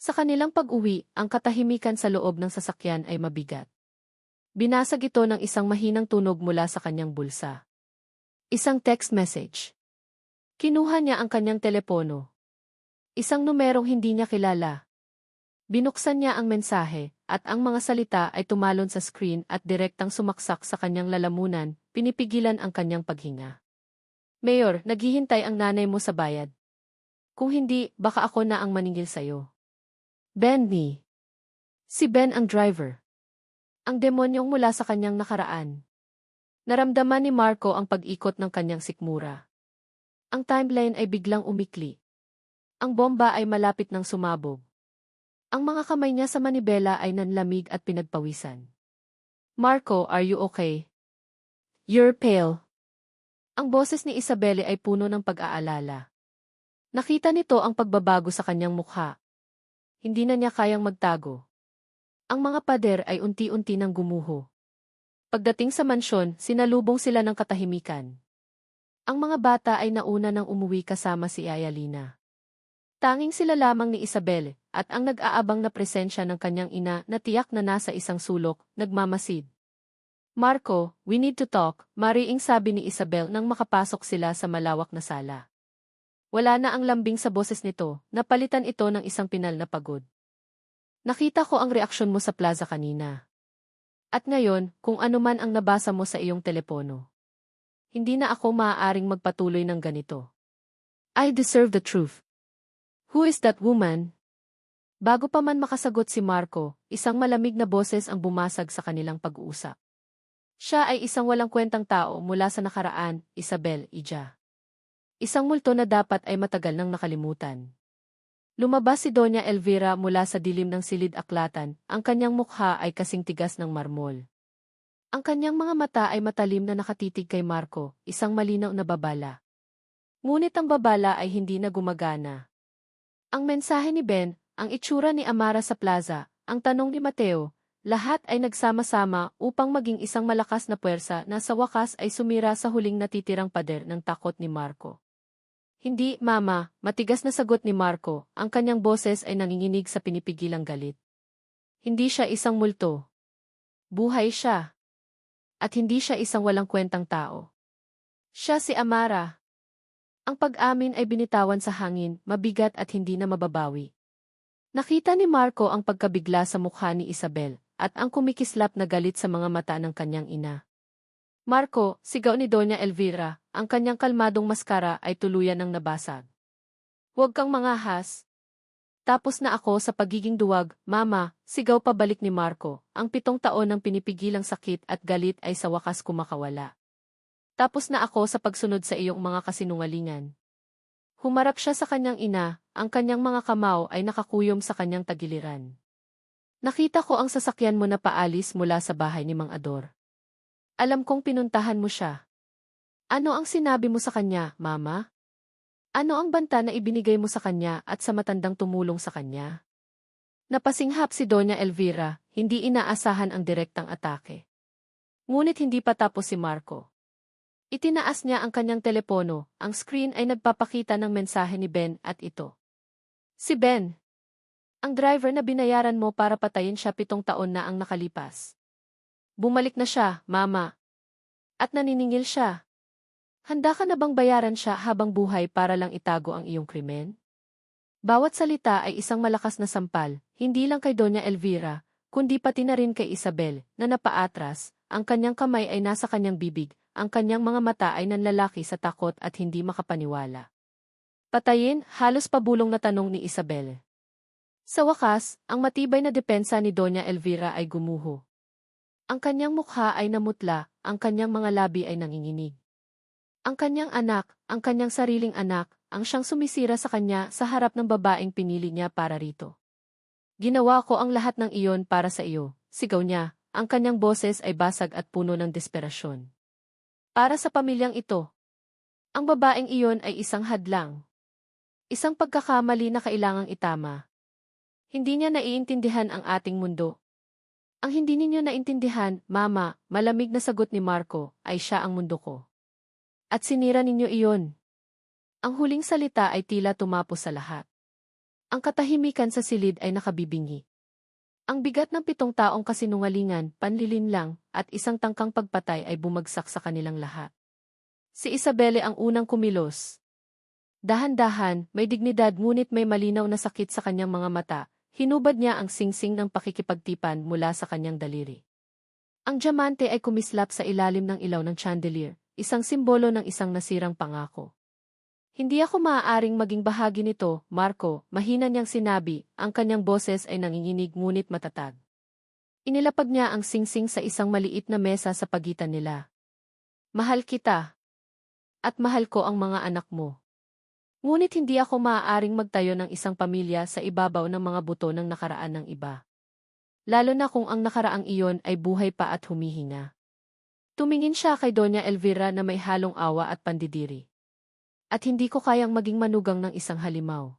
Speaker 1: Sa kanilang pag-uwi, ang katahimikan sa loob ng sasakyan ay mabigat. Binasag ito ng isang mahinang tunog mula sa kanyang bulsa. Isang text message. Kinuha niya ang kanyang telepono. Isang numerong hindi niya kilala. Binuksan niya ang mensahe, at ang mga salita ay tumalon sa screen at direktang sumaksak sa kanyang lalamunan, pinipigilan ang kanyang paghinga. Mayor, naghihintay ang nanay mo sa bayad. Kung hindi, baka ako na ang maningil sa'yo. Benny. Si Ben ang driver. Ang demonyong mula sa kanyang nakaraan. Naramdaman ni Marco ang pag-ikot ng kanyang sikmura. Ang timeline ay biglang umikli. Ang bomba ay malapit ng sumabog. Ang mga kamay niya sa manibela ay nanlamig at pinagpawisan. Marco, are you okay? You're pale. Ang boses ni Isabelle ay puno ng pag-aalala. Nakita nito ang pagbabago sa kanyang mukha. Hindi na niya kayang magtago. Ang mga pader ay unti-unti nang gumuho. Pagdating sa mansyon, sinalubong sila ng katahimikan. Ang mga bata ay nauna nang umuwi kasama si Ayalina. Tanging sila lamang ni Isabelle, at ang nag-aabang na presensya ng kanyang ina na tiyak na nasa isang sulok, nagmamasid. Marco, we need to talk, mariing sabi ni Isabel nang makapasok sila sa malawak na sala. Wala na ang lambing sa boses nito, napalitan ito ng isang pinal na pagod. Nakita ko ang reaksyon mo sa plaza kanina. At ngayon, kung ano man ang nabasa mo sa iyong telepono. Hindi na ako maaaring magpatuloy ng ganito. I deserve the truth. Who is that woman? Bago pa man makasagot si Marco, isang malamig na boses ang bumasag sa kanilang pag-uusap. Siya ay isang walang kwentang tao mula sa nakaraan, Isabel Ija. Isang multo na dapat ay matagal nang nakalimutan. Lumabas si Doña Elvira mula sa dilim ng silid-aklatan, ang kanyang mukha ay kasing tigas ng marmol. Ang kanyang mga mata ay matalim na nakatitig kay Marco, isang malinaw na babala. Ngunit ang babala ay hindi na gumagana. Ang mensahe ni Ben, ang itsura ni Amara sa plaza, ang tanong ni Mateo, lahat ay nagsama-sama upang maging isang malakas na puwersa na sa wakas ay sumira sa huling natitirang pader ng takot ni Marco. Hindi, Mama, matigas na sagot ni Marco, ang kanyang boses ay nanginginig sa pinipigilang galit. Hindi siya isang multo. Buhay siya. At hindi siya isang walang kwentang tao. Siya si Amara. Ang pag-amin ay binitawan sa hangin, mabigat at hindi na mababawi. Nakita ni Marco ang pagkabigla sa mukha ni Isabel, at ang kumikislap na galit sa mga mata ng kanyang ina. Marco, sigaw ni Doña Elvira, ang kanyang kalmadong maskara ay tuluyan ng nabasag. Huwag kang mangahas. Tapos na ako sa pagiging duwag, Mama, sigaw pabalik ni Marco, ang 7 taon ng pinipigilang sakit at galit ay sa wakas kumakawala. Tapos na ako sa pagsunod sa iyong mga kasinungalingan. Humarap siya sa kanyang ina, ang kanyang mga kamao ay nakakuyom sa kanyang tagiliran. Nakita ko ang sasakyan mo na paalis mula sa bahay ni Mang Ador. Alam kong pinuntahan mo siya. Ano ang sinabi mo sa kanya, Mama? Ano ang banta na ibinigay mo sa kanya at sa matandang tumulong sa kanya? Napasinghap si Doña Elvira, hindi inaasahan ang direktang atake. Ngunit hindi pa tapos si Marco. Itinaas niya ang kanyang telepono, ang screen ay nagpapakita ng mensahe ni Ben at ito. Si Ben. Ang driver na binayaran mo para patayin siya 7 taon na ang nakalipas. Bumalik na siya, Mama. At naniningil siya. Handa ka na bang bayaran siya habang buhay para lang itago ang iyong krimen? Bawat salita ay isang malakas na sampal, hindi lang kay Doña Elvira, kundi pati na rin kay Isabel, na napaatras, ang kanyang kamay ay nasa kanyang bibig, ang kanyang mga mata ay nanlalaki sa takot at hindi makapaniwala. Patayin, halos pabulong na tanong ni Isabel. Sa wakas, ang matibay na depensa ni Doña Elvira ay gumuho. Ang kanyang mukha ay namutla, ang kanyang mga labi ay nanginginig. Ang kanyang anak, ang kanyang sariling anak, ang siyang sumisira sa kanya sa harap ng babaeng pinili niya para rito. Ginawa ko ang lahat ng iyon para sa iyo, sigaw niya, ang kanyang boses ay basag at puno ng desperasyon. Para sa pamilyang ito. Ang babaeng iyon ay isang hadlang. Isang pagkakamali na kailangang itama. Hindi niya naiintindihan ang ating mundo. Ang hindi ninyo naintindihan, Mama, malamig na sagot ni Marco, ay siya ang mundo ko. At sinira ninyo iyon. Ang huling salita ay tila tumapos sa lahat. Ang katahimikan sa silid ay nakabibingi. Ang bigat ng 7 taong kasinungalingan, panlilinlang, at isang tangkang pagpatay ay bumagsak sa kanilang lahat. Si Isabelle ang unang kumilos. Dahan-dahan, may dignidad ngunit may malinaw na sakit sa kanyang mga mata, hinubad niya ang singsing ng pakikipagtipan mula sa kanyang daliri. Ang diamante ay kumislap sa ilalim ng ilaw ng chandelier, isang simbolo ng isang nasirang pangako. Hindi ako maaaring maging bahagi nito, Marco, mahina niyang sinabi, ang kanyang boses ay nanginginig ngunit matatag. Inilapag niya ang singsing sa isang maliit na mesa sa pagitan nila. Mahal kita. At mahal ko ang mga anak mo. Ngunit hindi ako maaaring magtayo ng isang pamilya sa ibabaw ng mga buto ng nakaraan ng iba. Lalo na kung ang nakaraang iyon ay buhay pa at humihinga. Tumingin siya kay Doña Elvira na may halong awa at pandidiri. At hindi ko kayang maging manugang ng isang halimaw.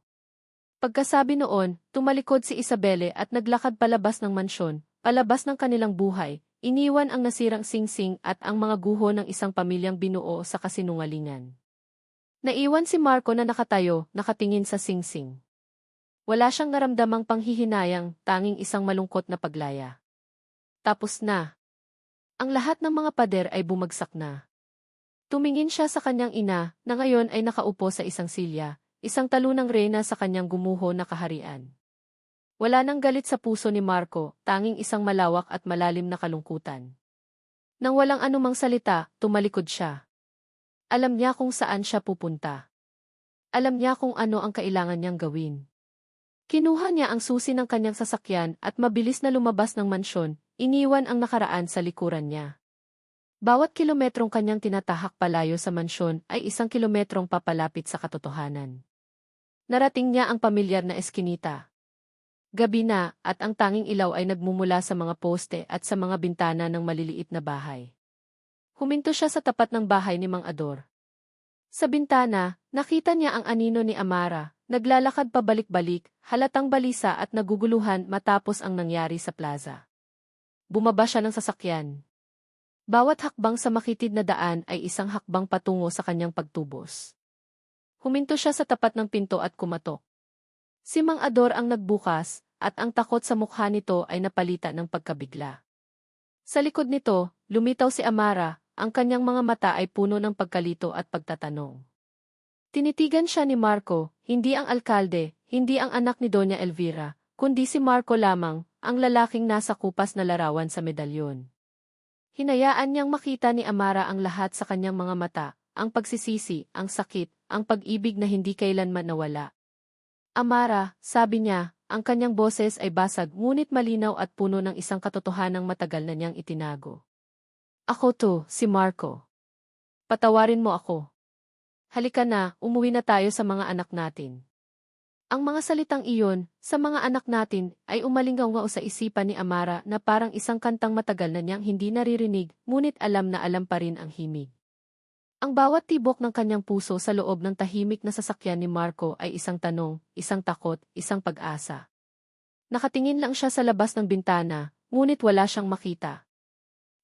Speaker 1: Pagkasabi noon, tumalikod si Isabelle at naglakad palabas ng mansyon, palabas ng kanilang buhay, iniwan ang nasirang singsing at ang mga guho ng isang pamilyang binuo sa kasinungalingan. Naiwan si Marco na nakatayo, nakatingin sa singsing. Wala siyang naramdamang panghihinayang, tanging isang malungkot na paglaya. Tapos na. Ang lahat ng mga pader ay bumagsak na. Tumingin siya sa kanyang ina, na ngayon ay nakaupo sa isang silya, isang talunang reyna sa kanyang gumuho na kaharian. Wala nang galit sa puso ni Marco, tanging isang malawak at malalim na kalungkutan. Nang walang anumang salita, tumalikod siya. Alam niya kung saan siya pupunta. Alam niya kung ano ang kailangan niyang gawin. Kinuha niya ang susi ng kanyang sasakyan at mabilis na lumabas ng mansyon, iniwan ang nakaraan sa likuran niya. Bawat kilometrong kanyang tinatahak palayo sa mansyon ay 1 kilometrong papalapit sa katotohanan. Narating niya ang pamilyar na eskinita. Gabi na at ang tanging ilaw ay nagmumula sa mga poste at sa mga bintana ng maliliit na bahay. Huminto siya sa tapat ng bahay ni Mang Ador. Sa bintana, nakita niya ang anino ni Amara, naglalakad pabalik-balik, halatang balisa at naguguluhan matapos ang nangyari sa plaza. Bumaba siya ng sasakyan. Bawat hakbang sa makitid na daan ay isang hakbang patungo sa kanyang pagtubos. Huminto siya sa tapat ng pinto at kumatok. Si Mang Ador ang nagbukas, at ang takot sa mukha nito ay napalitan ng pagkabigla. Sa likod nito, lumitaw si Amara, ang kanyang mga mata ay puno ng pagkalito at pagtatanong. Tinitigan siya ni Marco, hindi ang alkalde, hindi ang anak ni Doña Elvira, kundi si Marco lamang, ang lalaking nasa kupas na larawan sa medalyon. Hinayaan niyang makita ni Amara ang lahat sa kanyang mga mata, ang pagsisisi, ang sakit, ang pag-ibig na hindi kailanman nawala. Amara, sabi niya, ang kanyang boses ay basag ngunit malinaw at puno ng isang katotohanang matagal na niyang itinago. Ako to, si Marco. Patawarin mo ako. Halika na, umuwi na tayo sa mga anak natin. Ang mga salitang iyon, sa mga anak natin, ay umalingaw sa isipan ni Amara na parang isang kantang matagal na niyang hindi naririnig, ngunit alam na alam pa rin ang himig. Ang bawat tibok ng kanyang puso sa loob ng tahimik na sasakyan ni Marco ay isang tanong, isang takot, isang pag-asa. Nakatingin lang siya sa labas ng bintana, ngunit wala siyang makita.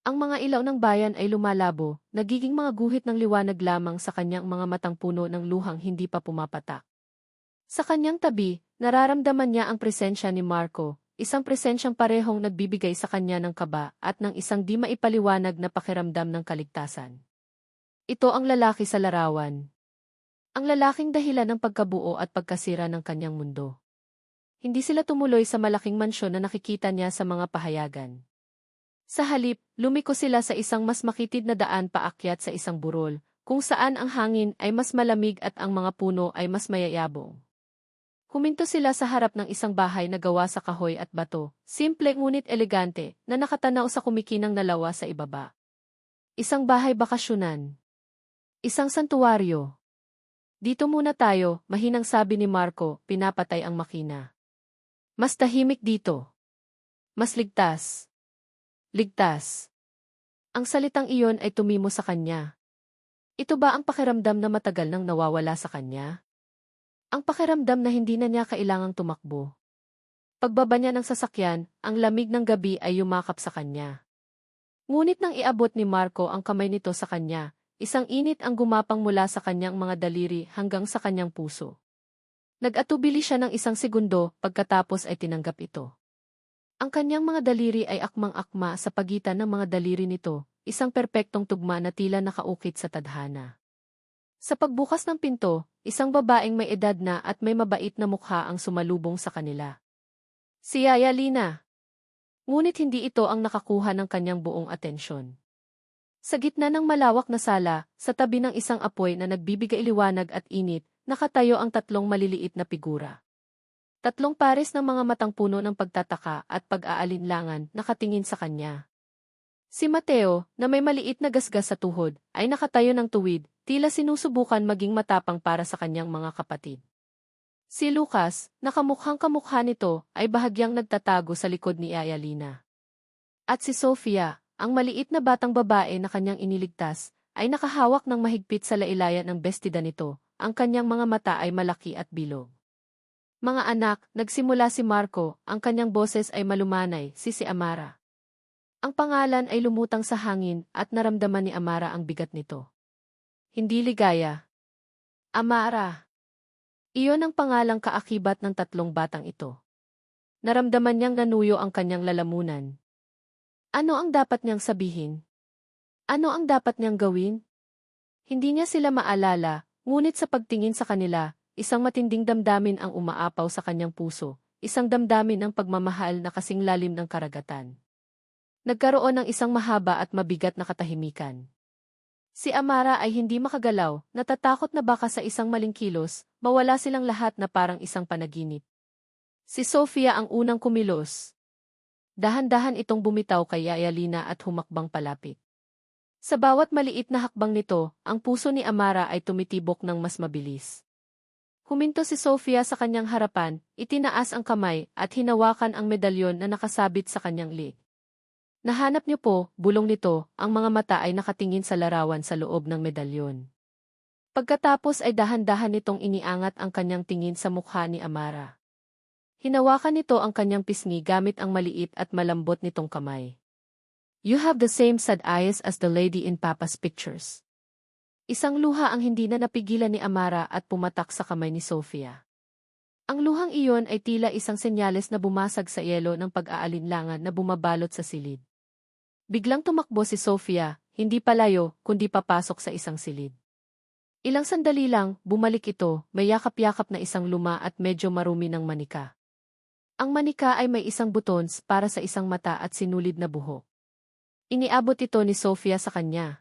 Speaker 1: Ang mga ilaw ng bayan ay lumalabo, nagiging mga guhit ng liwanag lamang sa kanyang mga matang puno ng luhang hindi pa pumapatak. Sa kanyang tabi, nararamdaman niya ang presensya ni Marco, isang presensyang parehong nagbibigay sa kanya ng kaba at ng isang di maipaliwanag na pakiramdam ng kaligtasan. Ito ang lalaki sa larawan. Ang lalaking dahilan ng pagkabuo at pagkasira ng kanyang mundo. Hindi sila tumuloy sa malaking mansyon na nakikita niya sa mga pahayagan. Sa halip, lumiko sila sa isang mas makitid na daan paakyat sa isang burol, kung saan ang hangin ay mas malamig at ang mga puno ay mas mayayabong. Huminto sila sa harap ng isang bahay na gawa sa kahoy at bato, simple ngunit elegante, na nakatanaw sa kumikinang na lawa sa ibaba. Isang bahay bakasyonan. Isang santuwaryo. Dito muna tayo, mahinang sabi ni Marco, pinapatay ang makina. Mas tahimik dito. Mas ligtas. Ligtas. Ang salitang iyon ay tumimo sa kanya. Ito ba ang pakiramdam na matagal nang nawawala sa kanya? Ang pakiramdam na hindi na niya kailangang tumakbo. Pagbaba niya ng sasakyan, ang lamig ng gabi ay yumakap sa kanya. Ngunit nang iabot ni Marco ang kamay nito sa kanya, isang init ang gumapang mula sa kanyang mga daliri hanggang sa kanyang puso. Nag-atubili siya ng 1 segundo, pagkatapos ay tinanggap ito. Ang kanyang mga daliri ay akmang-akma sa pagitan ng mga daliri nito, isang perpektong tugma na tila nakaukit sa tadhana. Sa pagbukas ng pinto, isang babaeng may edad na at may mabait na mukha ang sumalubong sa kanila. Si Yaya Lina. Ngunit hindi ito ang nakakuha ng kanyang buong atensyon. Sa gitna ng malawak na sala, sa tabi ng isang apoy na nagbibigay liwanag at init, nakatayo ang tatlong maliliit na figura. Tatlong pares ng mga matang puno ng pagtataka at pag-aalinlangan nakatingin sa kanya. Si Mateo, na may maliit na gasgas sa tuhod, ay nakatayo ng tuwid, tila sinusubukan maging matapang para sa kanyang mga kapatid. Si Lucas, na kamukhang-kamukha nito, ay bahagyang nagtatago sa likod ni Yaya Lina. At si Sofia, ang maliit na batang babae na kanyang iniligtas, ay nakahawak ng mahigpit sa lailayan ng bestida nito, ang kanyang mga mata ay malaki at bilog. Mga anak, nagsimula si Marco, ang kanyang boses ay malumanay, si Amara. Ang pangalan ay lumutang sa hangin at naramdaman ni Amara ang bigat nito. Hindi ligaya. Amara. Iyon ang pangalang kaakibat ng tatlong batang ito. Naramdaman niyang nanuyo ang kanyang lalamunan. Ano ang dapat niyang sabihin? Ano ang dapat niyang gawin? Hindi niya sila maalala, ngunit sa pagtingin sa kanila, isang matinding damdamin ang umaapaw sa kanyang puso, isang damdamin ng pagmamahal na kasing lalim ng karagatan. Nagkaroon ng isang mahaba at mabigat na katahimikan. Si Amara ay hindi makagalaw, natatakot na baka sa isang maling kilos, mawala silang lahat na parang isang panaginip. Si Sofia ang unang kumilos. Dahan-dahan itong bumitaw kay Yaya Lina at humakbang palapit. Sa bawat maliit na hakbang nito, ang puso ni Amara ay tumitibok ng mas mabilis. Huminto si Sofia sa kanyang harapan, itinaas ang kamay at hinawakan ang medalyon na nakasabit sa kanyang liig. Nahanap niyo po, bulong nito, ang mga mata ay nakatingin sa larawan sa loob ng medalyon. Pagkatapos ay dahan-dahan nitong iniangat ang kanyang tingin sa mukha ni Amara. Hinawakan nito ang kanyang pisngi gamit ang maliit at malambot nitong kamay. You have the same sad eyes as the lady in Papa's pictures. Isang luha ang hindi na napigilan ni Amara at pumatak sa kamay ni Sofia. Ang luhang iyon ay tila isang senyales na bumasag sa yelo ng pag-aalinlangan na bumabalot sa silid. Biglang tumakbo si Sofia, hindi palayo, kundi papasok sa isang silid. Ilang sandali lang, bumalik ito, may yakap-yakap na isang luma at medyo marumi ng manika. Ang manika ay may isang butons para sa isang mata at sinulid na buhok. Iniabot ito ni Sofia sa kanya.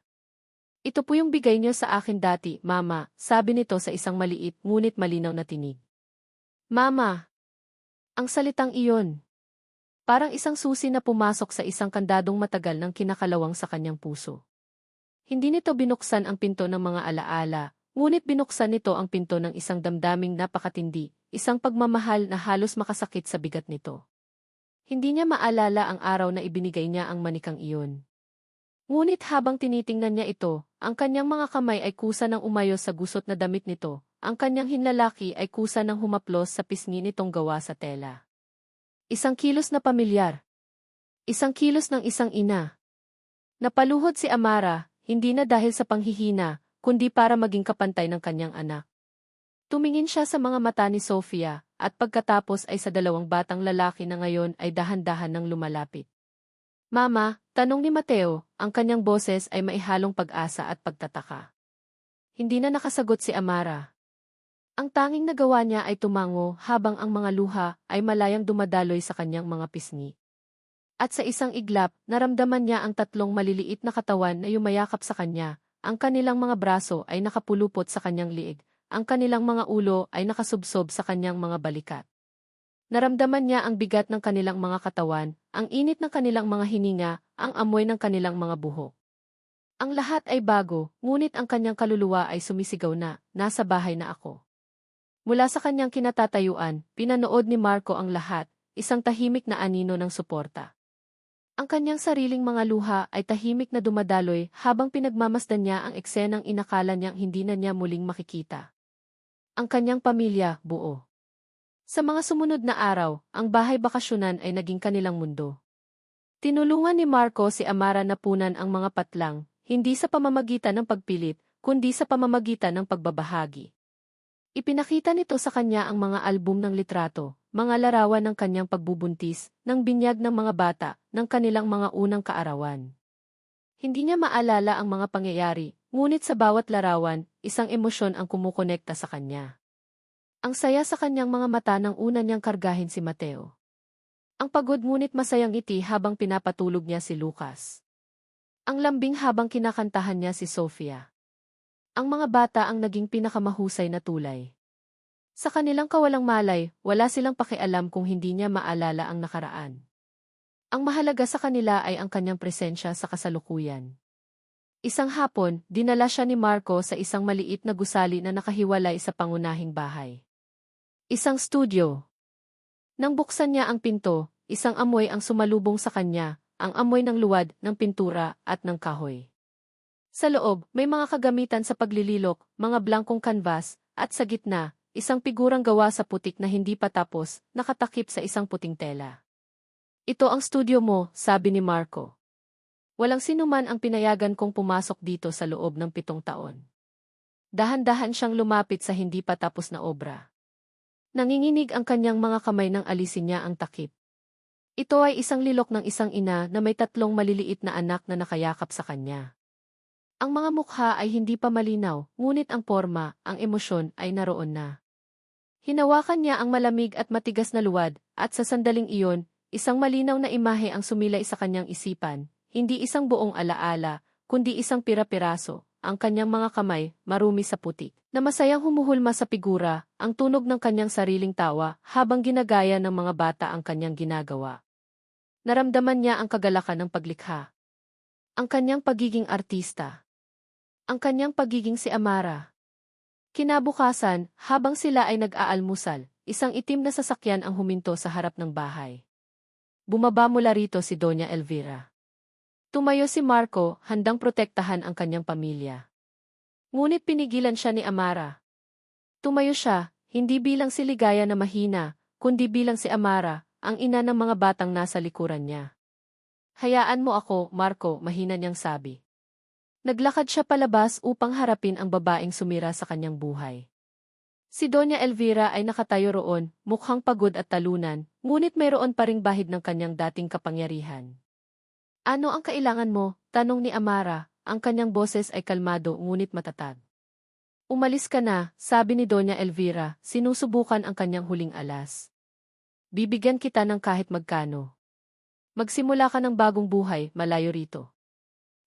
Speaker 1: Ito po yung bigay niyo sa akin dati, Mama, sabi nito sa isang maliit ngunit malinaw na tinig. Mama! Ang salitang iyon. Parang isang susi na pumasok sa isang kandadong matagal ng kinakalawang sa kanyang puso. Hindi nito binuksan ang pinto ng mga alaala, ngunit binuksan nito ang pinto ng isang damdaming napakatindi, isang pagmamahal na halos makasakit sa bigat nito. Hindi niya maalala ang araw na ibinigay niya ang manikang iyon. Ngunit habang tinitingnan niya ito, ang kanyang mga kamay ay kusa ng umayo sa gusot na damit nito, ang kanyang hinlalaki ay kusa ng humaplos sa pisngi nitong gawa sa tela. Isang kilos na pamilyar. Isang kilos ng isang ina. Napaluhod si Amara, hindi na dahil sa panghihina, kundi para maging kapantay ng kanyang anak. Tumingin siya sa mga mata ni Sofia, at pagkatapos ay sa dalawang batang lalaki na ngayon ay dahan-dahan ng lumalapit. Mama, tanong ni Mateo, ang kanyang boses ay maihalong pag-asa at pagtataka. Hindi na nakasagot si Amara. Ang tanging nagawa niya ay tumango habang ang mga luha ay malayang dumadaloy sa kanyang mga pisngi. At sa isang iglap, naramdaman niya ang tatlong maliliit na katawan na yumayakap sa kanya, ang kanilang mga braso ay nakapulupot sa kanyang liig, ang kanilang mga ulo ay nakasubsob sa kanyang mga balikat. Naramdaman niya ang bigat ng kanilang mga katawan, ang init ng kanilang mga hininga, ang amoy ng kanilang mga buhok. Ang lahat ay bago, ngunit ang kanyang kaluluwa ay sumisigaw na, nasa bahay na ako. Mula sa kanyang kinatatayuan, pinanood ni Marco ang lahat, isang tahimik na anino ng suporta. Ang kanyang sariling mga luha ay tahimik na dumadaloy habang pinagmamasdan niya ang eksenang inakala niyang hindi na niya muling makikita. Ang kanyang pamilya, buo. Sa mga sumunod na araw, ang bahay bakasyonan ay naging kanilang mundo. Tinulungan ni Marco si Amara na punan ang mga patlang, hindi sa pamamagitan ng pagpilit, kundi sa pamamagitan ng pagbabahagi. Ipinakita nito sa kanya ang mga album ng litrato, mga larawan ng kanyang pagbubuntis, ng binyag ng mga bata, ng kanilang mga unang kaarawan. Hindi niya maalala ang mga pangyayari, ngunit sa bawat larawan, isang emosyon ang kumukonekta sa kanya. Ang saya sa kanyang mga mata nang una niyang kargahin si Mateo. Ang pagod ngunit masayang ngiti habang pinapatulog niya si Lucas. Ang lambing habang kinakantahan niya si Sofia. Ang mga bata ang naging pinakamahusay na tulay. Sa kanilang kawalang malay, wala silang pakialam kung hindi niya maalala ang nakaraan. Ang mahalaga sa kanila ay ang kanyang presensya sa kasalukuyan. Isang hapon, dinala siya ni Marco sa isang maliit na gusali na nakahiwalay sa pangunahing bahay. Isang studio. Nang buksan niya ang pinto, isang amoy ang sumalubong sa kanya, ang amoy ng luwad, ng pintura, at ng kahoy. Sa loob, may mga kagamitan sa paglililok, mga blankong kanvas, at sa gitna, isang figurang gawa sa putik na hindi pa tapos, nakatakip sa isang puting tela. Ito ang studio mo, sabi ni Marco. Walang sinuman ang pinayagan kong pumasok dito sa loob ng 7 taon. Dahan-dahan siyang lumapit sa hindi pa tapos na obra. Nanginginig ang kanyang mga kamay nang alisin niya ang takip. Ito ay isang lilok ng isang ina na may 3 maliliit na anak na nakayakap sa kanya. Ang mga mukha ay hindi pa malinaw, ngunit ang forma, ang emosyon ay naroon na. Hinawakan niya ang malamig at matigas na luwad, at sa sandaling iyon, isang malinaw na imahe ang sumilay sa kanyang isipan, hindi isang buong alaala, kundi isang pira-piraso, ang kanyang mga kamay, marumi sa putik, na masayang humuhulma sa figura, ang tunog ng kanyang sariling tawa, habang ginagaya ng mga bata ang kanyang ginagawa. Naramdaman niya ang kagalakan ng paglikha. Ang kanyang pagiging artista. Ang kanyang pagiging si Amara. Kinabukasan, habang sila ay nag-aalmusal, isang itim na sasakyan ang huminto sa harap ng bahay. Bumaba mula rito si Doña Elvira. Tumayo si Marco, handang protektahan ang kanyang pamilya. Ngunit pinigilan siya ni Amara. Tumayo siya, hindi bilang si Ligaya na mahina, kundi bilang si Amara, ang ina ng mga batang nasa likuran niya. Hayaan mo ako, Marco, mahina niyang sabi. Naglakad siya palabas upang harapin ang babaeng sumira sa kanyang buhay. Si Doña Elvira ay nakatayo roon, mukhang pagod at talunan, ngunit mayroon pa ring bahid ng kanyang dating kapangyarihan. Ano ang kailangan mo? Tanong ni Amara, ang kanyang boses ay kalmado ngunit matatag. Umalis ka na, sabi ni Doña Elvira, sinusubukan ang kanyang huling alas. Bibigyan kita ng kahit magkano. Magsimula ka ng bagong buhay, malayo rito.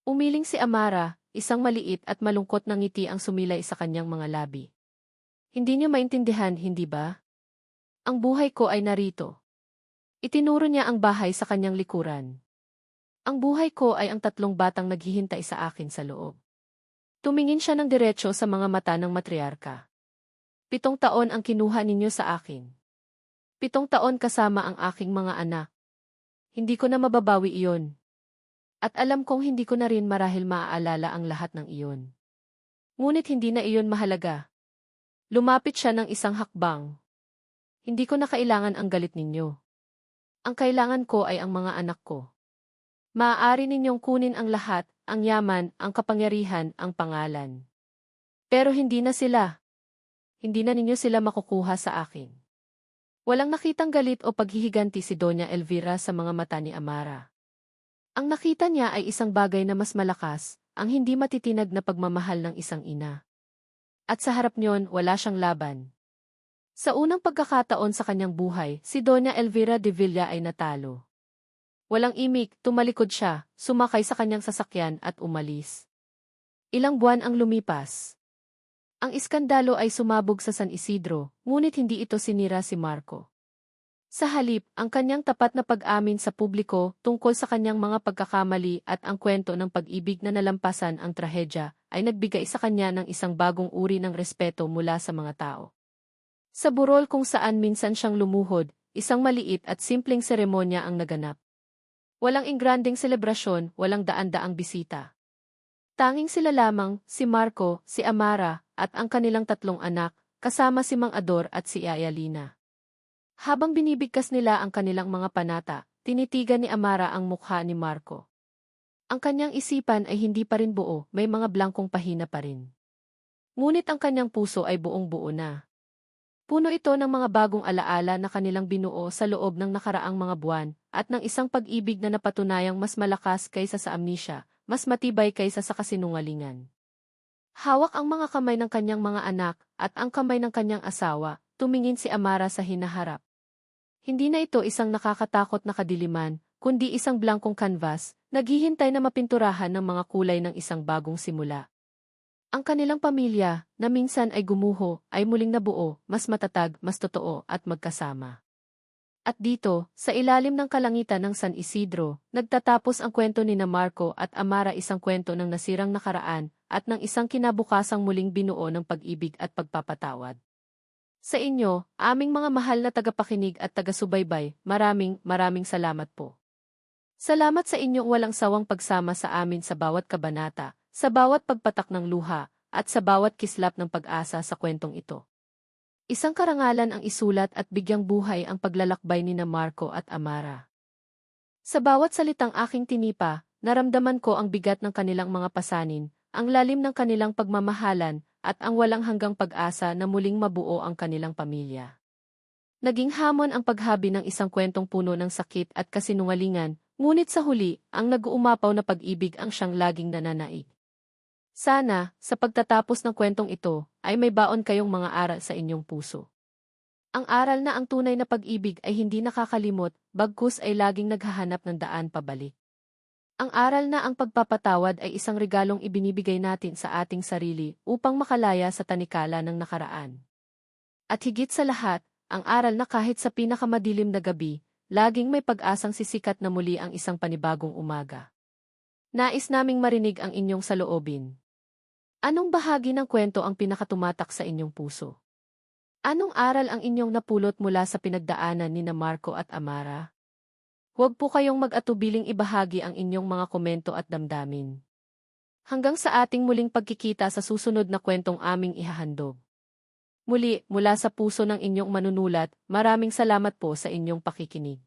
Speaker 1: Umiling si Amara, isang maliit at malungkot na ngiti ang sumilay sa kanyang mga labi. Hindi niyo maintindihan, hindi ba? Ang buhay ko ay narito. Itinuro niya ang bahay sa kanyang likuran. Ang buhay ko ay ang 3 batang naghihintay sa akin sa loob. Tumingin siya ng diretso sa mga mata ng matriarka. 7 taon ang kinuha ninyo sa akin. 7 taon kasama ang aking mga anak. Hindi ko na mababawi iyon. At alam kong hindi ko na rin marahil maaalala ang lahat ng iyon. Ngunit hindi na iyon mahalaga. Lumapit siya ng isang hakbang. Hindi ko na kailangan ang galit ninyo. Ang kailangan ko ay ang mga anak ko. Maaari ninyong kunin ang lahat, ang yaman, ang kapangyarihan, ang pangalan. Pero hindi na sila. Hindi na ninyo sila makukuha sa akin. Walang nakitang galit o paghihiganti si Doña Elvira sa mga mata ni Amara. Ang nakita niya ay isang bagay na mas malakas, ang hindi matitinag na pagmamahal ng isang ina. At sa harap niyon, wala siyang laban. Sa unang pagkakataon sa kanyang buhay, si Doña Elvira de Villa ay natalo. Walang imik, tumalikod siya, sumakay sa kanyang sasakyan at umalis. Ilang buwan ang lumipas. Ang iskandalo ay sumabog sa San Isidro, ngunit hindi ito sinira si Marco. Sa halip, ang kanyang tapat na pag-amin sa publiko tungkol sa kanyang mga pagkakamali at ang kwento ng pag-ibig na nalampasan ang trahedya ay nagbigay sa kanya ng isang bagong uri ng respeto mula sa mga tao. Sa burol kung saan minsan siyang lumuhod, isang maliit at simpleng seremonya ang naganap. Walang ingranding selebrasyon, walang daan-daang bisita. Tanging sila lamang, si Marco, si Amara, at ang kanilang 3 anak, kasama si Mang Ador at si Ayalina. Habang binibigkas nila ang kanilang mga panata, tinitigan ni Amara ang mukha ni Marco. Ang kanyang isipan ay hindi pa rin buo, may mga blankong pahina pa rin. Ngunit ang kanyang puso ay buong-buo na. Puno ito ng mga bagong alaala na kanilang binuo sa loob ng nakaraang mga buwan, at ng isang pag-ibig na napatunayang mas malakas kaysa sa amnesia, mas matibay kaysa sa kasinungalingan. Hawak ang mga kamay ng kanyang mga anak, at ang kamay ng kanyang asawa, tumingin si Amara sa hinaharap. Hindi na ito isang nakakatakot na kadiliman, kundi isang blankong canvas, naghihintay na mapinturahan ng mga kulay ng isang bagong simula. Ang kanilang pamilya, na minsan ay gumuho, ay muling nabuo, mas matatag, mas totoo, at magkasama. At dito, sa ilalim ng kalangitan ng San Isidro, nagtatapos ang kwento ni na Marco at Amara, isang kwento ng nasirang nakaraan, at ng isang kinabukasang muling binuo ng pag-ibig at pagpapatawad. Sa inyo, aming mga mahal na tagapakinig at taga-subaybay, maraming salamat po. Salamat sa inyong walang sawang pagsama sa amin sa bawat kabanata, sa bawat pagpatak ng luha, at sa bawat kislap ng pag-asa sa kwentong ito. Isang karangalan ang isulat at bigyang buhay ang paglalakbay ni na Marco at Amara. Sa bawat salitang aking tinipa, naramdaman ko ang bigat ng kanilang mga pasanin, ang lalim ng kanilang pagmamahalan, at ang walang hanggang pag-asa na muling mabuo ang kanilang pamilya. Naging hamon ang paghabi ng isang kwentong puno ng sakit at kasinungalingan, ngunit sa huli, ang nag-uumapaw na pag-ibig ang siyang laging nananaig. Sana, sa pagtatapos ng kwentong ito, ay may baon kayong mga aral sa inyong puso. Ang aral na ang tunay na pag-ibig ay hindi nakakalimot, bagkus ay laging naghahanap ng daan pabalik. Ang aral na ang pagpapatawad ay isang regalong ibinibigay natin sa ating sarili upang makalaya sa tanikala ng nakaraan. At higit sa lahat, ang aral na kahit sa pinakamadilim na gabi, laging may pag-asang sisikat na muli ang isang panibagong umaga. Nais naming marinig ang inyong saloobin. Anong bahagi ng kwento ang pinakatumatak sa inyong puso? Anong aral ang inyong napulot mula sa pinagdaanan ni na Marco at Amara? Huwag po kayong mag-atubiling ibahagi ang inyong mga komento at damdamin. Hanggang sa ating muling pagkikita sa susunod na kwentong aming ihahandog. Muli, mula sa puso ng inyong manunulat, maraming salamat po sa inyong pakikinig.